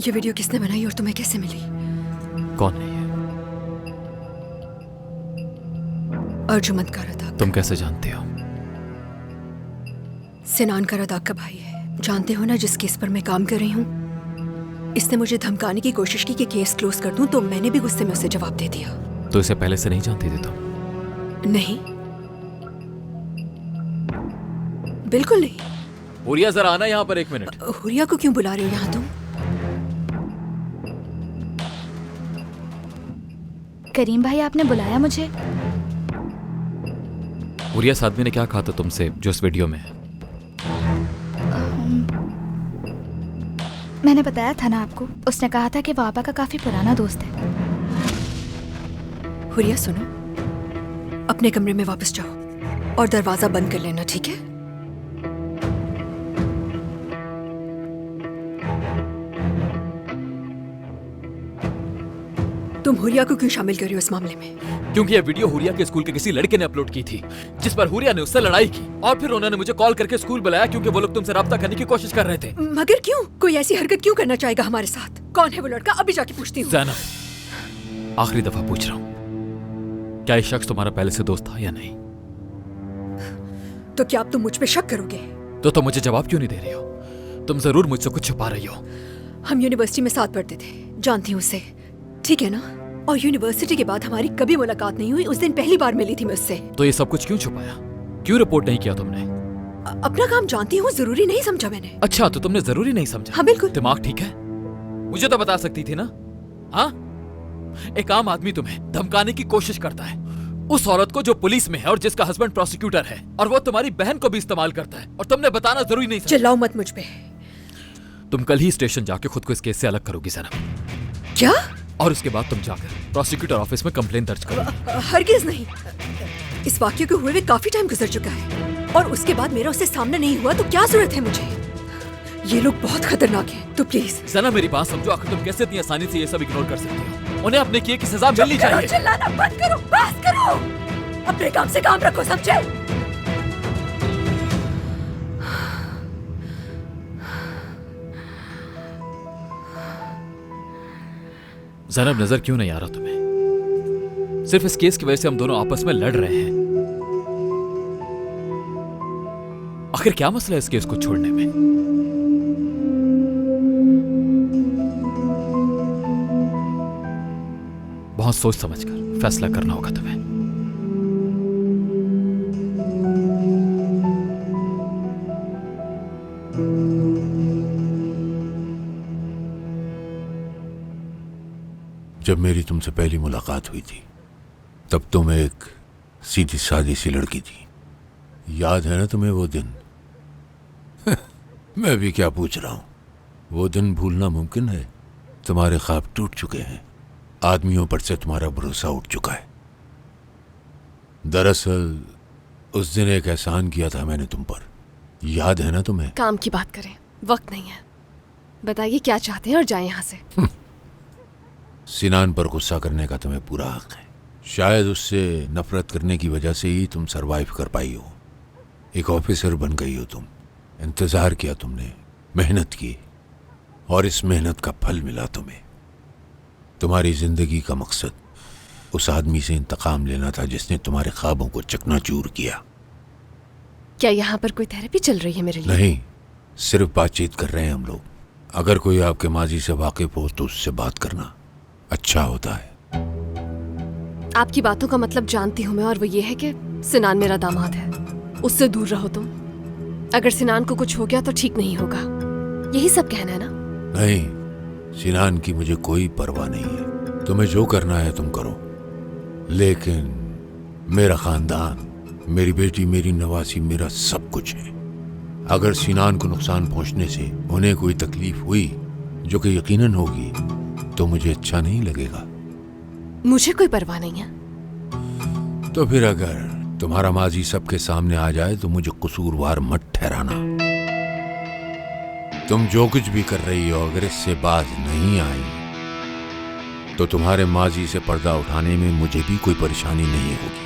ये वीडियो किसने बनाई और तुम्हें कैसे मिली? कौन है ये? अर्जुमंद का रदाक। तुम कैसे जानते हो? सिनान का रदाक का भाई है। जानते हो ना जिस केस पर मैं काम कर रही हूँ, इसने मुझे धमकाने की कोशिश की कि केस क्लोज कर दूं, तो मैंने भी गुस्से में उसे जवाब दे दिया। तो इसे पहले से नहीं जानती थी तुम? नहीं, बिल्कुल नहीं। हुरिया जरा आना यहाँ पर 1 मिनट। हुरिया को क्यों बुला रहे हो यहाँ तुम? करीम भाई, आपने बुलाया मुझे? हुरिया, इस आदमी ने क्या कहा था तुमसे जो इस वीडियो में है? मैंने बताया था ना आपको, उसने कहा था कि वो आपा का काफी पुराना दोस्त है। हुरिया सुनो, अपने कमरे में वापस जाओ और दरवाजा बंद कर लेना, ठीक है? तुम हुरिया को क्यों शामिल कर रही हो इस मामले में? क्योंकि यह वीडियो हुरिया के स्कूल के किसी लड़के ने अपलोड की थी, जिस पर हुरिया ने उससे लड़ाई की, और फिर उन्होंने मुझे कॉल करके स्कूल बुलाया क्योंकि वो लोग तुमसे राब्ता करने की कोशिश कर रहे थे। मगर क्यों? कोई ऐसी हरकत क्यों करना चाहेगा हमारे साथ? कौन है वो लड़का? अभी जाके पूछती हूँ। ज़ैनब, आखिरी दफा पूछ रहा हूँ, क्या ये शख्स तुम्हारा पहले से दोस्त था या नहीं? तो क्या अब तुम मुझ पे शक करोगे? तो मुझे जवाब क्यों नहीं दे रही हो? तुम जरूर मुझसे कुछ छुपा रही हो। हम यूनिवर्सिटी में साथ पढ़ते थे, जानती हूँ उसे, ठीक है ना? और यूनिवर्सिटी के बाद हमारी कभी मुलाकात नहीं हुई। उस दिन पहली बार मिली थी मैं उससे। तो ये सब कुछ क्यों छुपाया? क्यों रिपोर्ट नहीं किया तुमने? अपना काम जानती हूँ, जरूरी नहीं समझा मैंने। अच्छा, तो तुमने जरूरी नहीं समझा? हाँ बिल्कुल। दिमाग ठीक है? मुझे तो बता सकती थी ना। हाँ, एक आम आदमी तुम्हें धमकाने की कोशिश करता है, उस औरत को जो पुलिस में है और जिसका हस्बैंड प्रोसिक्यूटर है, और वो तुम्हारी बहन को भी इस्तेमाल करता है, और तुमने बताना जरूरी नहीं समझा। चिल्लाओ मत मुझ पे। तुम कल ही स्टेशन जाके खुद को इस केस से अलग करोगी ज़ैनब। क्या? और उसके बाद तुम जाकर प्रोसिक्यूटर ऑफिस में कंप्लेन दर्ज करो। हरगिज नहीं। इस वाक्य को हुए काफी टाइम गुजर चुका है, और उसके बाद मेरा उससे सामना नहीं हुआ, तो क्या जरूरत है मुझे? ये लोग बहुत खतरनाक हैं, तो प्लीज ज़ैनब मेरी बात समझो। आखिर तुम कैसे इतनी आसानी से ये सब इग्नोर कर सकती हो? उन्हें अपने किए की सजा मिलनी चाहिए। चिल्लाना बंद करो, बस करो, अपने काम से काम रखो, समझे? ज़ैनब, नजर क्यों नहीं आ रहा तुम्हें? सिर्फ इस केस की वजह से हम दोनों आपस में लड़ रहे हैं। आखिर क्या मसला है इस केस को छोड़ने में? बहुत सोच समझकर फैसला करना होगा तुम्हें। जब मेरी तुमसे पहली मुलाकात हुई थी, तब तुम एक सीधी सादी सी लड़की थी। याद है ना तुम्हें वो दिन? मैं भी क्या पूछ रहा हूं, वो दिन भूलना मुमकिन है? तुम्हारे ख्वाब टूट चुके हैं, आदमियों पर से तुम्हारा भरोसा उठ चुका है। दरअसल उस दिन एक एहसान किया था मैंने तुम पर, याद है ना तुम्हें? काम की बात करें, वक्त नहीं है। बताइए क्या चाहते हैं और जाएं यहाँ से। सिनान पर गुस्सा करने का तुम्हें पूरा हक है। शायद उससे नफरत करने की वजह से ही तुम सरवाइव कर पाई हो। एक ऑफिसर बन गई हो तुम। इंतजार किया तुमने, मेहनत की, और इस मेहनत का फल मिला तुम्हें। तुम्हारी जिंदगी का मकसद उस आदमी से इंतकाम लेना था जिसने तुम्हारे ख्वाबों को चकनाचूर किया। क्या यहाँ पर कोई थेरेपी चल रही है मेरे लिए? नहीं, सिर्फ बातचीत कर रहे हैं हम लोग। अगर कोई आपके माजी से वाकिफ हो तो उससे बात करना अच्छा होता है। आपकी बातों का मतलब जानती हूँ मैं, और वो ये है कि सिनान मेरा दामाद है, उससे दूर रहो तुम। अगर सिनान को कुछ हो गया तो ठीक नहीं होगा, यही सब कहना है ना? नहीं, सिनान की मुझे कोई परवाह नहीं है। तुम्हें जो करना है तुम करो, लेकिन मेरा खानदान, मेरी बेटी, मेरी नवासी मेरा सब कुछ है। अगर सिनान को नुकसान पहुंचने से उन्हें कोई तकलीफ हुई, जो कि यकीनन होगी, तो मुझे अच्छा नहीं लगेगा। मुझे कोई परवाह नहीं है। तो फिर अगर तुम्हारा माजी सबके सामने आ जाए तो मुझे कसूरवार मत ठहराना। तुम जो कुछ भी कर रही हो, अगर इससे बाज नहीं आई तो तुम्हारे माजी से पर्दा उठाने में मुझे भी कोई परेशानी नहीं होगी।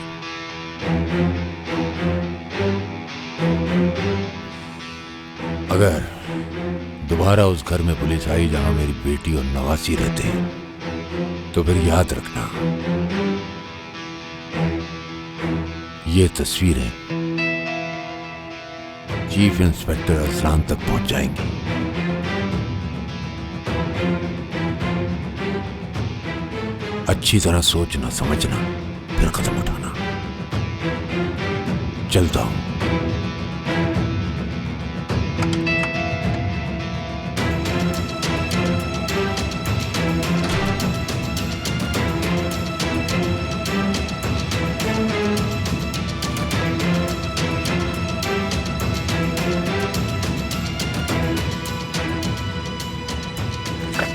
अगर दोबारा उस घर में पुलिस आई जहां मेरी बेटी और नवासी रहते हैं, तो फिर याद रखना, ये तस्वीरें चीफ इंस्पेक्टर असलान तक पहुंच जाएंगी। अच्छी तरह सोचना समझना, फिर कदम उठाना। चलता हूं।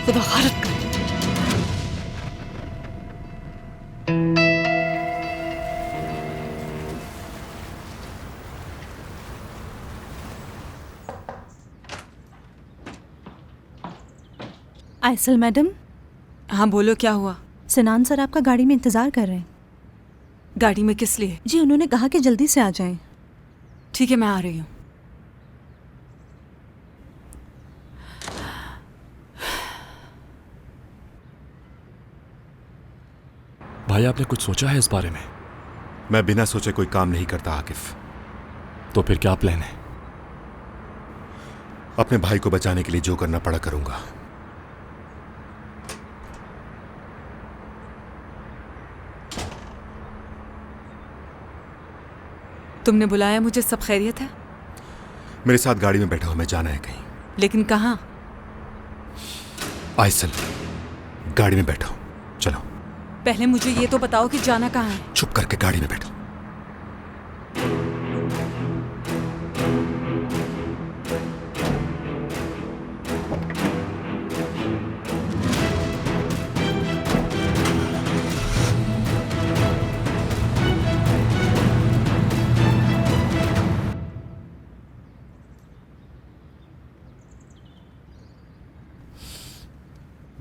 खुदा खारत करे। Aisle madam. हाँ बोलो, क्या हुआ? सिनान सर आपका गाड़ी में इंतजार कर रहे हैं। गाड़ी में किस लिए? जी उन्होंने कहा कि जल्दी से आ जाएं। ठीक है, मैं आ रही हूँ। भाई आपने कुछ सोचा है इस बारे में? मैं बिना सोचे कोई काम नहीं करता आकिफ। तो फिर क्या प्लान है? अपने भाई को बचाने के लिए जो करना पड़ा करूंगा। तुमने बुलाया मुझे? सब खैरियत है? मेरे साथ गाड़ी में बैठा हो, मैं जाना है कहीं। लेकिन कहाँ? आयसल, गाड़ी में बैठो, चलो। पहले मुझे ये तो बताओ कि जाना कहाँ है। चुप करके गाड़ी में बैठो।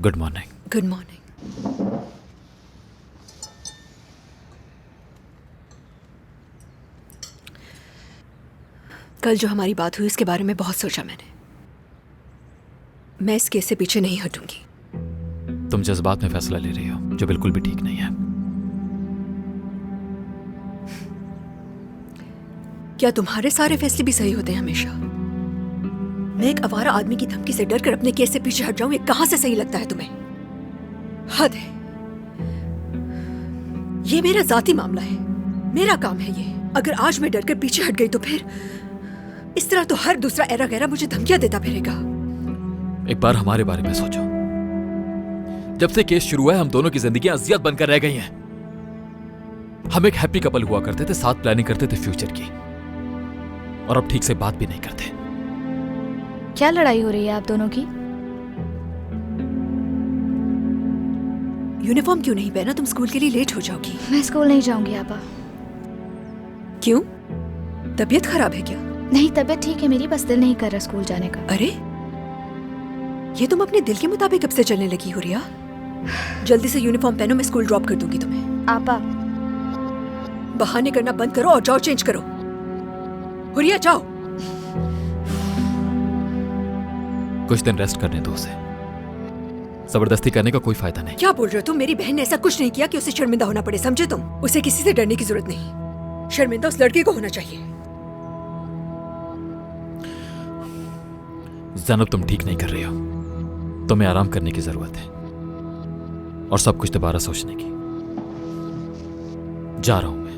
Good morning. Good morning. कल जो हमारी बात हुई उसके बारे में बहुत सोचा मैंने। मैं इस केस से पीछे नहीं हटूंगी। तुम जज्बात में फैसला ले रही हो जो बिल्कुल भी ठीक नहीं है। क्या तुम्हारे सारे फैसले भी सही होते हैं हमेशा? मैं एक आवारा आदमी की धमकी से डर कर अपने केस से पीछे हट जाऊं, ये कहां से सही लगता है तुम्हें? हद है। ये मेरा जाती मामला है, मेरा काम है ये। अगर आज मैं डर कर पीछे हट गई तो फिर इस तरह तो हर दूसरा एरा गैरा मुझे धमकियां देता फिरेगा। एक बार हमारे बारे में सोचो। जब से केस शुरू हुआ है हम दोनों की जिंदगियां अजियत बनकर रह गई हैं। हम एक हैप्पी कपल हुआ करते थे, साथ प्लानिंग करते थे फ्यूचर की, और अब ठीक से बात भी नहीं करते। क्या लड़ाई हो रही है आप दोनों की? यूनिफॉर्म क्यों नहीं पहना? तुम स्कूल के लिए लेट हो जाओगी। मैं स्कूल नहीं जाऊंगी आपा। क्यों? तबीयत खराब है क्या? नहीं, तबीयत ठीक है मेरी, बस दिल नहीं कर रहा स्कूल जाने का। अरे ये तुम अपने दिल के मुताबिक कब से चलने लगी हो रिया? जल्दी से यूनिफॉर्म पहनो, मैं स्कूल ड्रॉप कर दूंगी तुम्हें। आपा बहाने करना बंद करो और जाओ चेंज करो। हुरिया जाओ। कुछ दिन रेस्ट करने दो उसे। जबरदस्ती करने का कोई फायदा नहीं। क्या बोल रहे हो तुम? मेरी बहन ने ऐसा कुछ नहीं किया कि उसे शर्मिंदा होना पड़े, समझे तुम? उसे किसी से डरने की जरूरत नहीं। शर्मिंदा उस लड़की को होना चाहिए। ज़ैनब तुम ठीक नहीं कर रही हो। तुम्हें आराम करने की जरूरत है और सब कुछ दोबारा सोचने की। जा रहा हूं मैं।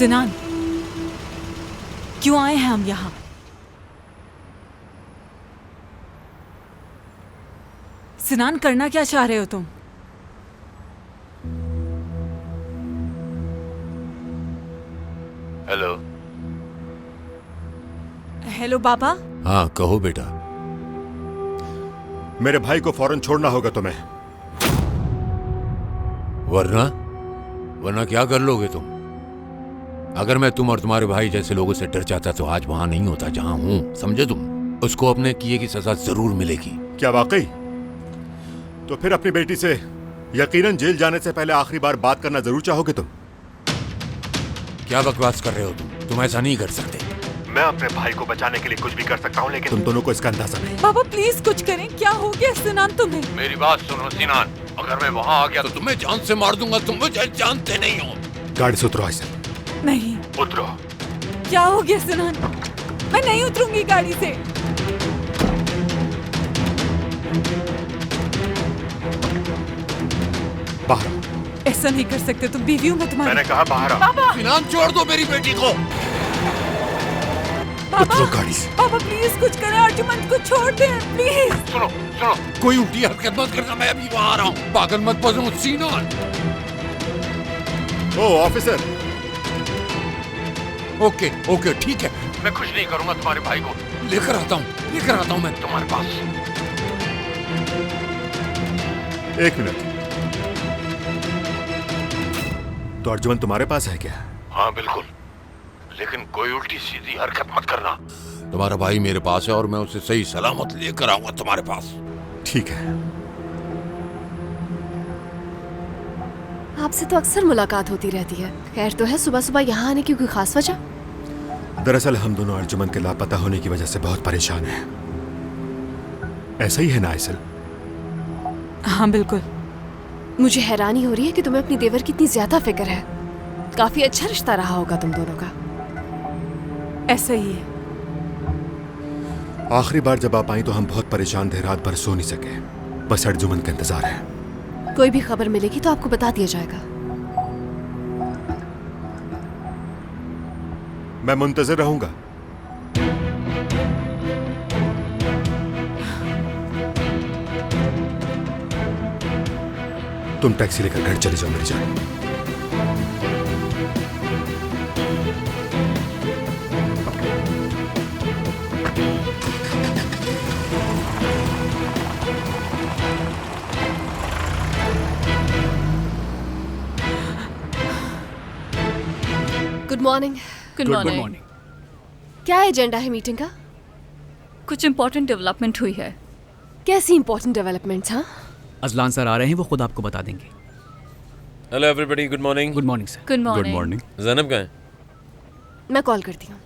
सिनान, क्यों आए हैं हम यहाँ? सिनान, करना क्या चाह रहे हो तुम? हेलो। हेलो बाबा। हाँ कहो बेटा। मेरे भाई को फौरन छोड़ना होगा तुम्हें। वरना क्या कर लोगे तुम? अगर मैं तुम और तुम्हारे भाई जैसे लोगों से डर जाता तो आज वहां नहीं होता जहां हूं, समझे तुम? उसको अपने किए की सजा जरूर मिलेगी। क्या वाकई? तो फिर अपनी बेटी से यकीनन जेल जाने से पहले आखिरी बार बात करना जरूर चाहोगे तुम? क्या बकवास कर रहे हो तुम ऐसा नहीं कर सकते। मैं अपने भाई को बचाने के लिए कुछ भी कर सकता हूँ, लेकिन तुम दोनों को इसका अंदाजा नहीं। बाबा प्लीज कुछ करें, क्या हो गया सिनान तुम्हें? मेरी बात सुनो सिनान, अगर मैं वहां आ गया तो तुम्हें जान से मार दूंगा। तुम मुझे जानते नहीं हो। गाड़ी से उतरो आयशा। नहीं। उतरो। क्या हो गया सिनान? मैं नहीं उतरूंगी गाड़ी से। बाहर। ऐसा नहीं कर सकते, तुम बीवी हूँ मैं तुम्हारी। मैंने कहा बाहर। बाबा। सिनान छोड़ दो मेरी बेटी को। उतरो गाड़ी से। बाबा प्लीज कुछ करें, अर्जुमंत को छोड़ दें प्लीज। सुनो कोई उल्टी हरकत मत करना, मैं अभी वहां आ रहा हूँ। पागल मत बनो सिनान। ओ ऑफिसर। ओके ठीक है, मैं कुछ नहीं करूंगा। तुम्हारे भाई को लेकर आता हूँ मैं तुम्हारे पास। 1 मिनट। तो अर्जुमन तुम्हारे पास है क्या? हाँ बिल्कुल, लेकिन कोई उल्टी सीधी हरकत मत करना। तुम्हारा भाई मेरे पास है और मैं उसे सही सलामत लेकर आऊंगा तुम्हारे पास। ठीक है। आपसे तो अक्सर मुलाकात होती रहती है। खैर तो है, सुबह सुबह यहाँ आने की कोई खास वजह? दरअसल हम दोनों अर्जुमन के लापता होने की वजह से बहुत परेशान हैं। ऐसा ही है ना आयसल? हाँ बिल्कुल। मुझे हैरानी हो रही है कि तुम्हें अपनी देवर की इतनी ज्यादा फिक्र है। काफी अच्छा रिश्ता रहा होगा तुम दोनों का। ऐसा ही है। आखिरी बार जब आप आई तो हम बहुत परेशान थे, रात भर सो नहीं सके। बस अर्जुमन का इंतजार है। कोई भी खबर मिलेगी तो आपको बता दिया जाएगा। मैं मुंतजर रहूंगा। तुम टैक्सी लेकर घर चले जाओ मेरी जान। Good morning. Good morning. क्या एजेंडा है मीटिंग का? कुछ इम्पोर्टेंट डेवलपमेंट हुई है। कैसी इम्पोर्टेंट डेवलपमेंट्स? हाँ, अजलान सर आ रहे हैं, वो खुद आपको बता देंगे। Hello everybody, good morning. Good morning sir. Good morning. Zainab कहाँ है? मैं कॉल करती हूँ।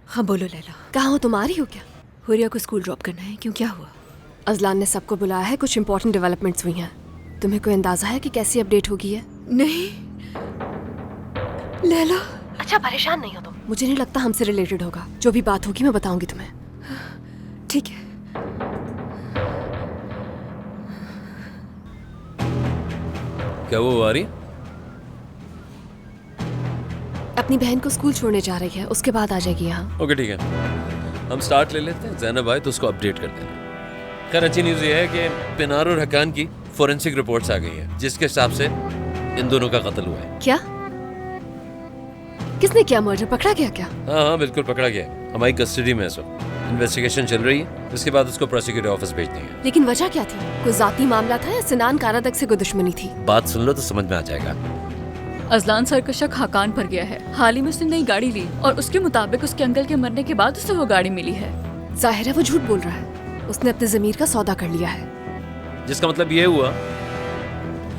हाँ बोलो लैला। कहाँ हो तुम? आ रही हो क्या? हुरिया को स्कूल ड्रॉप करना है। क्यों, क्या हुआ? अजलान ने सबको बुलाया है, कुछ इंपॉर्टेंट डेवलपमेंट्स हुई हैं। तुम्हें कोई अंदाजा है कि कैसी अपडेट होगी है? नहीं लैला। अच्छा परेशान नहीं हो तुम। मुझे नहीं लगता हमसे रिलेटेड होगा। जो भी बात होगी मैं बताऊंगी तुम्हें। ठीक है। क्या वो आ रही? अपनी बहन को स्कूल छोड़ने जा रही है, उसके बाद आ जाएगी यहाँ। ओके ठीक है, हम स्टार्ट ले लेते हैं। ज़ैनब आए तो उसको अपडेट कर देना। खैर अच्छी न्यूज़ ये है कि पिनार और हकान की फोरेंसिक रिपोर्ट्स आ गई है, जिसके हिसाब से इन दोनों का कत्ल हुआ है। क्या? किसने किया मर्डर? पकड़ा गया क्या? हाँ बिल्कुल पकड़ा गया। हमारी कस्टडी में है, सो इन्वेस्टिगेशन चल रही है। उसके बाद उसको प्रोसिक्यूटर ऑफिस भेज देंगे। लेकिन वजह क्या थी? कोई जाती मामला था या सिनान कारादक से कोई दुश्मनी थी? बात सुन लो तो समझ में आ जाएगा। अजलान सर का शक हकान पर गया है। हाल ही में उसने नई गाड़ी ली और उसके मुताबिक उसके अंकल के मरने के बाद उसे वो गाड़ी मिली है। जाहिर है वो झूठ बोल रहा है। उसने अपने जमीर का सौदा कर लिया है। जिसका मतलब ये हुआ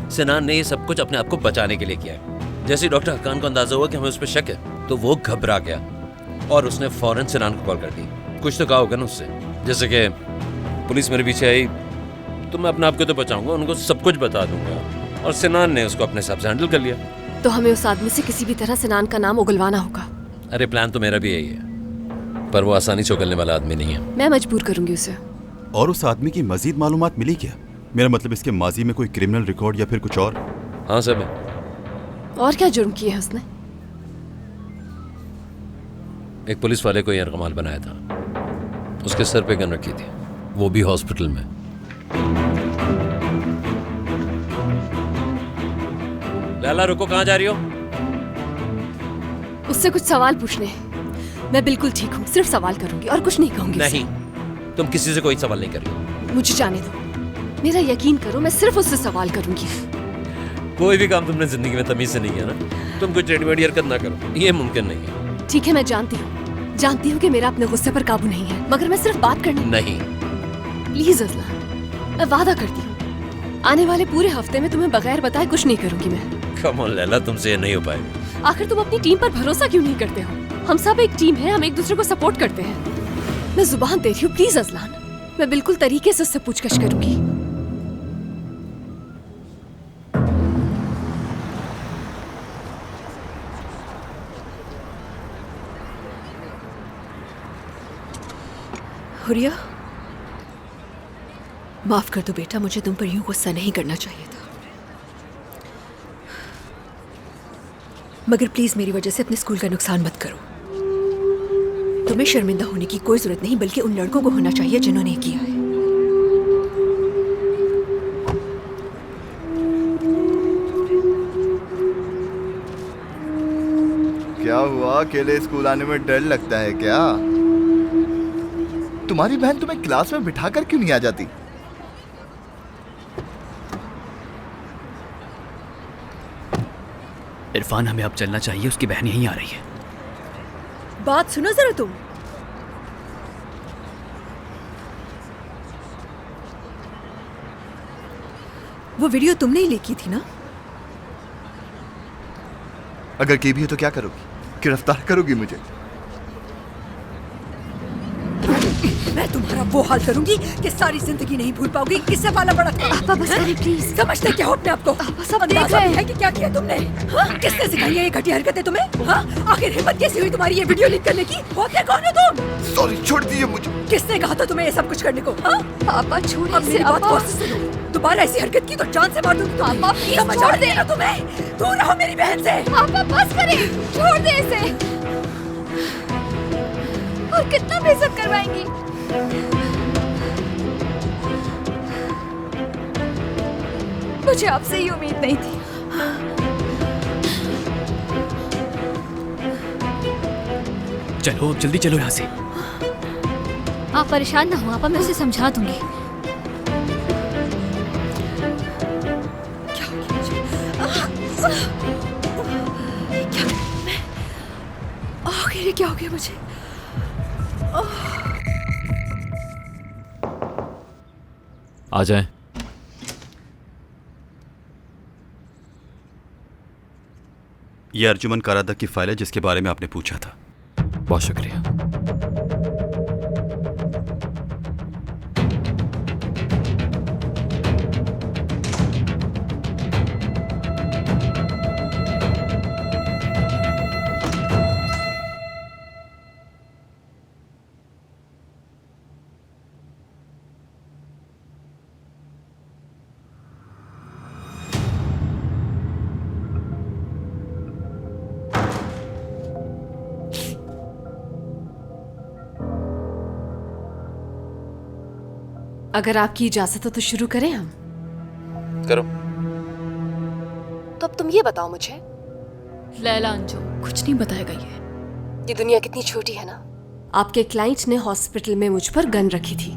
सिनान ने ये सब कुछ अपने आप को बचाने के लिए किया है। जैसे ही डॉक्टर हकान को अंदाजा हुआ कि हमें उस पर शक है तो वो घबरा गया और उसने फौरन सिनान को कॉल कर दी। कुछ तो कहा होगा ना उससे, जैसे कि पुलिस मेरे पीछे आई तो मैं अपने आप को तो बचाऊंगा, उनको सब कुछ बता दूंगा। और सिनान ने उसको अपने हिसाब से हैंडल कर लिया। तो हमें उस आदमी से किसी भी तरह सिनान का नाम उगलवाना होगा। अरे प्लान तो मेरा भी यही है, पर वो आसानी से उगलने वाला आदमी नहीं है। मैं मजबूर करूंगी उसे। और उस आदमी की मजीद मालूमात मिली क्या? मेरा मतलब इसके माजी में कोई क्रिमिनल रिकॉर्ड या फिर कुछ और? हाँ सब है। और क्या जुर्म किए है उसने? एक पुलिस वाले को यरगमाल बनाया था, उसके सर पे गन रखी थी, वो भी हॉस्पिटल में। लैला रुको, कहाँ जा रही हो? उससे कुछ सवाल पूछने हैं। मैं बिल्कुल ठीक हूँ, सिर्फ सवाल करूंगी और कुछ नहीं कहूंगी। नहीं, तुम किसी से कोई सवाल नहीं कर रही हो। मुझे जाने दो, मेरा यकीन करो, मैं सिर्फ उससे सवाल करूंगी। कोई भी काम तुमने जिंदगी में तमीज से नहीं किया ना, तुम कुछ रेडीमेड हरकत ना करो, ये मुमकिन नहीं है। ठीक है, मैं जानती हूँ कि मेरा अपने गुस्से पर काबू नहीं है, मगर मैं सिर्फ बात करनी। नहीं प्लीज अज़लान, मैं वादा करती हूँ आने वाले पूरे हफ्ते में तुम्हें बगैर बताए कुछ नहीं करूंगी मैं। कम ऑन लैला, तुमसे ये नहीं हो पाएगा। आखिर तुम अपनी टीम पर भरोसा क्यों नहीं करते हो? हम सब एक टीम है, हम एक दूसरे को सपोर्ट करते हैं। मैं जुबान दे रही हूँ, प्लीज अज़लान, मैं बिल्कुल तरीके से उससे पूछताछ करूंगी। हुरिया, माफ कर दो बेटा, मुझे तुम पर यूं गुस्सा नहीं करना चाहिए था, मगर प्लीज मेरी वजह से अपने स्कूल का नुकसान मत करो। तुम्हें शर्मिंदा होने की कोई जरूरत नहीं, बल्कि उन लड़कों को होना चाहिए जिन्होंने किया है। क्या हुआ? अकेले स्कूल आने में डर लगता है क्या? तुम्हारी बहन तुम्हें क्लास में बिठाकर क्यों नहीं आ जाती? इरफान, हमें अब चलना चाहिए, उसकी बहन यहीं आ रही है। बात सुनो जरा तुम। वो वीडियो तुमने ही लिखी थी ना? अगर की भी हो तो क्या करोगी? गिरफ्तार करोगी मुझे? मैं तुम्हारा वो हाल करूंगी कि सारी जिंदगी नहीं भूल पाओगी किससे पाला बड़ा था। आपा बस करिए प्लीज। समझते क्या हो अपने आप को? सब देख रहे हैं कि क्या किया तुमने। हाँ? किसने सिखाई है ये घटिया हरकतें तुम्हें? हाँ? आखिर हिम्मत कैसी हुई तुम्हारी ये वीडियो लीक करने की? होते कौन हो तुम? सॉरी, छोड़ दिए मुझे। किसने कहा था तुम्हें ये सब कुछ करने को? हाँ? पापा छोड़िए अब मेरी बात गौर से सुनो, दोबारा ऐसी हरकत की तो जान से मार दूंगी। पापा प्लीज छोड़ देना तुम्हें, दूर रहो मेरी बहन से। पापा बस करें, छोड़ दे इसे। और कितना बेइज्जत करवाएंगी? मुझे आपसे ही उम्मीद नहीं थी। चलो अब जल्दी चलो यहाँ से। आप परेशान ना हो आपा, मैं उसे समझा दूंगी। आखिर क्या हो गया मुझे? आ जाएं। ये अर्जुमन कारादा की फाइल है जिसके बारे में आपने पूछा था। बहुत शुक्रिया। अगर आपकी इजाजत हो तो शुरू करें हम? करो। तो अब तुम ये बताओ मुझे, लैला अंजुम कुछ नहीं बताएगा ये दुनिया कितनी छोटी है ना। आपके क्लाइंट ने हॉस्पिटल में मुझ पर गन रखी थी।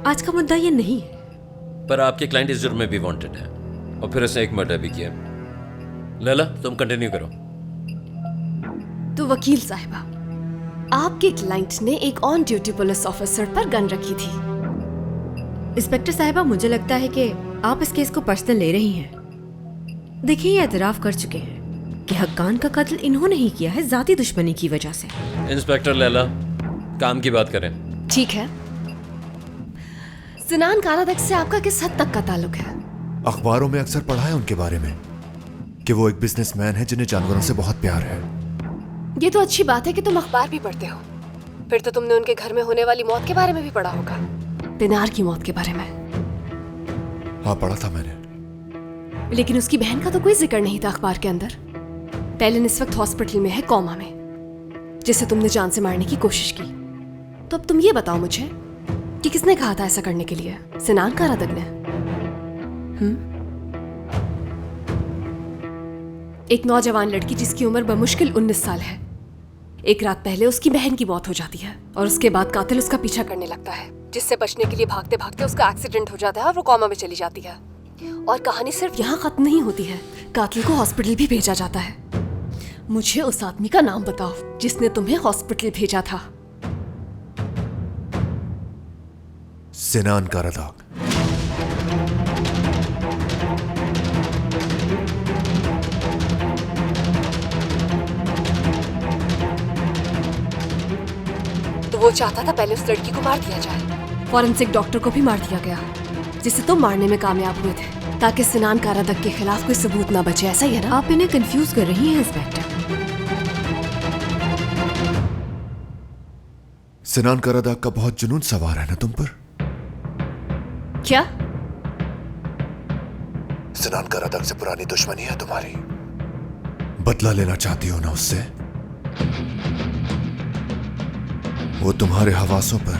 आज का मुद्दा ये नहीं है, पर आपके क्लाइंट इस जुर्म में भी वांटेड है और फिर उसने एक मर्डर भी किया। लैला तुम कंटिन्यू करो। तो वकील साहिबा, आपके क्लाइंट ने एक ऑन ड्यूटी पुलिस ऑफिसर पर गन रखी थी। इंस्पेक्टर साहिबा, मुझे लगता है कि आप इस केस को पर्सनल ले रही हैं। देखिए, ये एतराफ कर चुके हैं कि हक्कान का कत्ल इन्होंने ही किया है, जाती दुश्मनी की वजह से। इंस्पेक्टर लैला, काम की बात करें। ठीक है, सिनान कारादक से आपका किस हद तक का ताल्लुक है? अखबारों में अक्सर पढ़ा है उनके बारे में कि वो एक बिजनेसमैन है जिन्हें जानवरों से बहुत प्यार है। ये तो अच्छी बात है कि तुम अखबार भी पढ़ते हो। फिर तो तुमने उनके घर में होने वाली मौत के बारे में भी पढ़ा होगा, दिनार की मौत के बारे में। हाँ, पढ़ा था मैंने। लेकिन उसकी बहन का तो कोई जिक्र नहीं था अखबार के अंदर। टेलन इस वक्त हॉस्पिटल में है, कोमा में, जिसे तुमने जान से मारने की कोशिश की। तो अब तुम ये बताओ मुझे कि किसने कहा था ऐसा करने के लिए? सिनान कारादक ने? एक नौजवान लड़की जिसकी उम्र बमुश्किल 19 साल है, एक रात पहले उसकी बहन की मौत हो जाती है और उसके बाद कातिल उसका पीछा करने लगता है, जिससे बचने के लिए भागते भागते उसका एक्सीडेंट हो जाता है और वो कोमा में चली जाती है। और कहानी सिर्फ यहाँ खत्म नहीं होती है, कातिल को हॉस्पिटल भी भेजा जाता है। मुझे उस आदमी का नाम बताओ जिसने तुम्हें हॉस्पिटल भेजा था। सिनान कारादक। तो वो चाहता था पहले उस लड़की को मार दिया जाए। फॉरेंसिक डॉक्टर को भी मार दिया गया, जिसे तुम मारने में कामयाब हुए थे, ताकि सिनान कारादक के खिलाफ कोई सबूत ना बचे। ऐसा ही है ना? आप इन्हें कंफ्यूज कर रही हैं इंस्पेक्टर। सिनान कारादक का बहुत जुनून सवार है ना तुम पर? क्या? सिनान कारादक से पुरानी दुश्मनी है तुम्हारी, बदला लेना चाहती हो ना उससे? वो तुम्हारे हवासों पर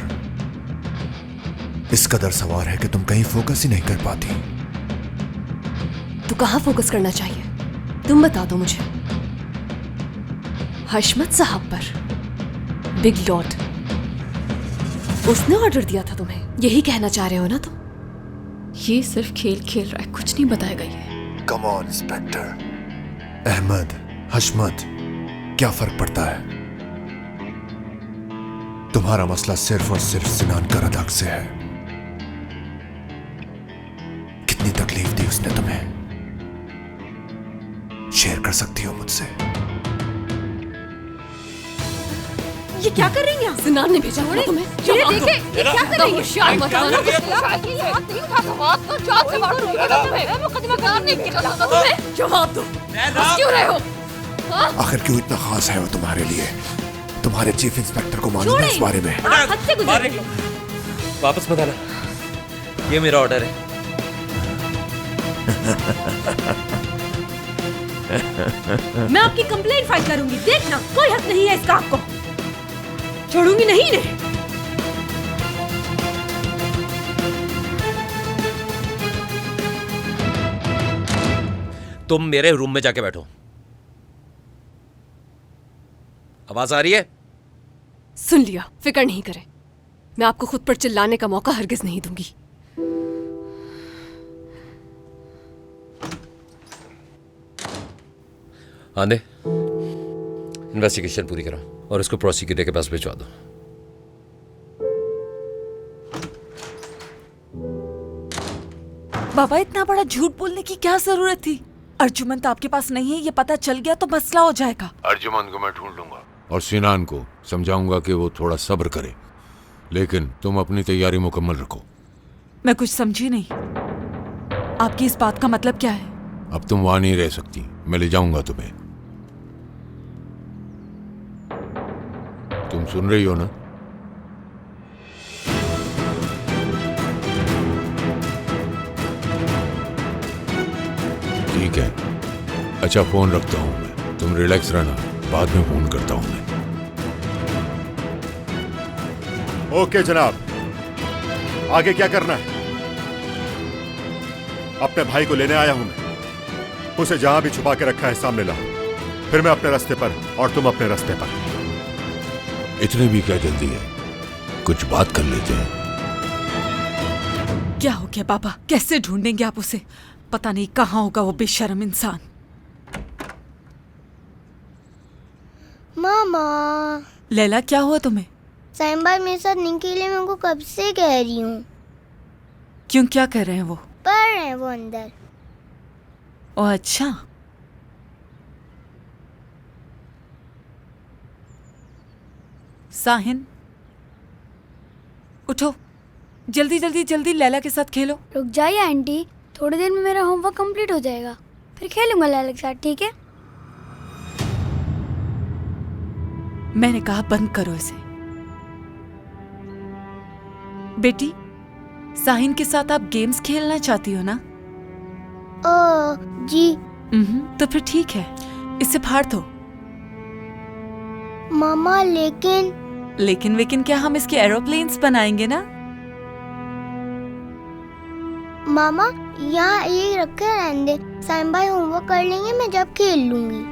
इस कदर सवार है कि तुम कहीं फोकस ही नहीं कर पाती। तो कहाँ फोकस करना चाहिए? तुम बता दो मुझे। हशमत साहब पर, बिग लॉर्ड, उसने ऑर्डर दिया था तुम्हें, यही कहना चाह रहे हो ना तुम? ये सिर्फ खेल खेल रहा है, कुछ नहीं बताएगा ये। Come on inspector. Ahmad, Hashmat, क्या फर्क पड़ता है? तुम्हारा मसला सिर्फ और सिर्फ सिनान कारादक से है। कितनी तकलीफ दी उसने तुम्हें, शेयर कर सकती हो मुझसे? ये क्या कर रही हैं? सिनान ने भेजा था तुम्हें। ये देखे, ये क्या कर रही हैं? होशियार मत बनो। जवाब दो, बस क्यों रहे हो? आखिर क्यों इतना खास है वो तुम्हारे लिए? तुम्हारे चीफ इंस्पेक्टर को मालूम है इस बारे में? वापस बताना, ये मेरा ऑर्डर है। मैं आपकी कंप्लेंट फाइल करूंगी, देखना कोई हक नहीं है इसका, आपको छोड़ूंगी नहीं ने। तुम मेरे रूम में जाके बैठो। आवाज आ रही है? सुन लिया, फिक्र नहीं करें। मैं आपको खुद पर चिल्लाने का मौका हरगिज नहीं दूंगी। आंदे, इन्वेस्टिगेशन पूरी करो और इसको प्रोसिक्यूटर के पास भिजवा दो। बाबा, इतना बड़ा झूठ बोलने की क्या जरूरत थी? अर्जुमन तो आपके पास नहीं है, ये पता चल गया तो मसला हो जाएगा। अर्जुमन को मैं ढूंढ लूंगा और सिनान को समझाऊंगा कि वो थोड़ा सब्र करे, लेकिन तुम अपनी तैयारी मुकम्मल रखो। मैं कुछ समझी नहीं, आपकी इस बात का मतलब क्या है? अब तुम वहां नहीं रह सकती, मैं ले जाऊंगा तुम्हें। तुम सुन रही हो ना? ठीक है, अच्छा फोन रखता हूं मैं, तुम रिलैक्स रहना, बाद में फोन करता हूं मैं। ओके जनाब, आगे क्या करना है? अपने भाई को लेने आया हूं मैं, उसे जहां भी छुपा के रखा है सामने लाओ, फिर मैं अपने रास्ते पर और तुम अपने रास्ते पर। इतने भी क्या जल्दी है, कुछ बात कर लेते हैं। क्या हो गया बाबा, कैसे ढूंढेंगे आप उसे? पता नहीं कहाँ होगा वो बेशर्म इंसान। मामा, लैला क्या हुआ तुम्हें? साइमबाई मेरे साथ नहीं खेले, मैं उनको कब से कह रही हूँ। क्यों, क्या कर रहे हैं वो? पढ़ रहे हैं वो अंदर। ओह अच्छा। साहिन, उठो, जल्दी जल्दी जल्दी लैला के साथ खेलो। रुक जाइए आंटी, थोड़ी देर में मेरा होमवर्क कंप्लीट हो जाएगा, फिर खेलूंगा लैला के साथ, ठीक है? मैंने कहा बंद करो इसे। बेटी, साहिन के साथ आप गेम्स खेलना चाहती हो ना? जी। तो फिर ठीक है, इसे फाड़ दो। मामा लेकिन लेकिन क्या हम इसके एरोप्लेन्स बनाएंगे ना? मामा यहाँ ये रखे रहने दे, साइम भाई होमवर्क कर लेंगे, मैं जब खेल लूंगी।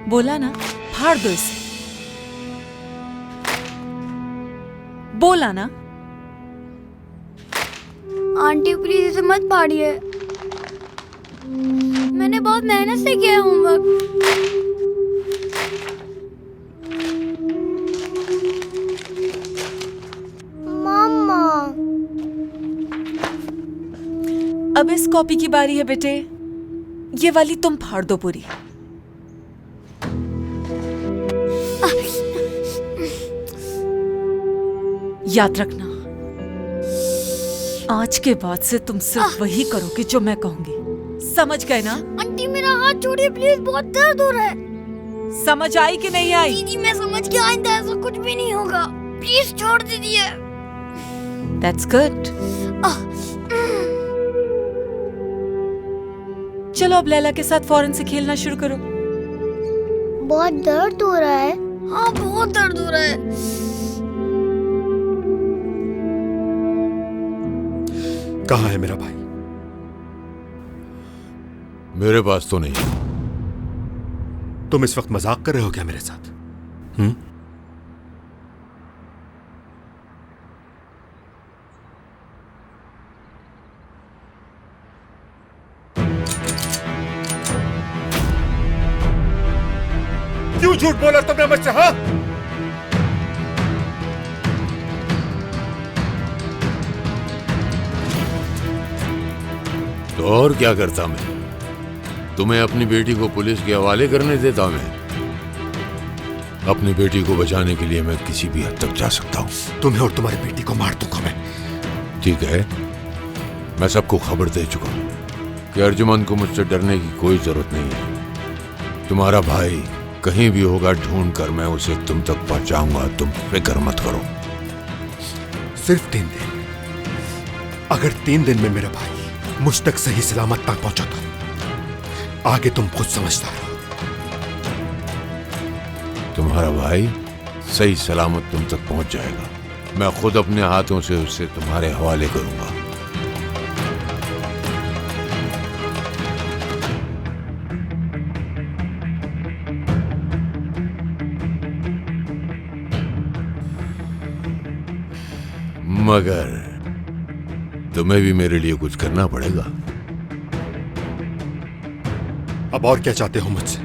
बोला ना, फाड़ दो इसे। बोला ना। आंटी प्लीज इसे मत फाड़िए, मैंने बहुत मेहनत से किया है होमवर्क। मामा। अब इस कॉपी की बारी है बेटे, ये वाली तुम फाड़ दो पूरी। याद रखना, आज के बाद से तुम सिर्फ वही करोगे जो मैं कहूंगी, समझ गए ना? आंटी मेरा हाथ छोड़िए प्लीज, बहुत दर्द हो रहा है। समझ आई कि नहीं आई? दीदी मैं समझ के आइंदा ऐसा कुछ भी नहीं होगा, प्लीज छोड़ दीजिए। That's good. चलो अब लैला के साथ फौरन से खेलना शुरू करो। बहुत दर्द हो रहा है। हाँ बहुत दर्द हो रहा है। कहाँ है मेरा भाई? मेरे पास तो नहीं। तुम इस वक्त मजाक कर रहे हो क्या मेरे साथ? क्यों झूठ बोला तुमने मुझसे? हाँ, तो और क्या करता मैं? तुम्हें अपनी बेटी को पुलिस के हवाले करने देता मैं? अपनी बेटी को बचाने के लिए मैं किसी भी हद तक जा सकता हूँ। तुम्हें और तुम्हारी बेटी को मार दूंगा मैं। ठीक है, मैं सबको खबर दे चुका हूँ कि अर्जुमन को मुझसे डरने की कोई जरूरत नहीं है। तुम्हारा भाई कहीं भी होगा, ढूंढ कर मैं उसे तुम तक पहुंचाऊंगा, तुम फिक्र मत करो। सिर्फ 3 दिन। अगर 3 दिन में मेरा भाई मुझ तक सही सलामत ना पहुंचा तो आगे तुम खुद समझदार हो। तुम्हारा भाई सही सलामत तुम तक पहुंच जाएगा। मैं खुद अपने हाथों से उसे तुम्हारे हवाले करूंगा। मगर तुम्हें भी मेरे लिए कुछ करना पड़ेगा। अब और क्या चाहते हो मुझसे?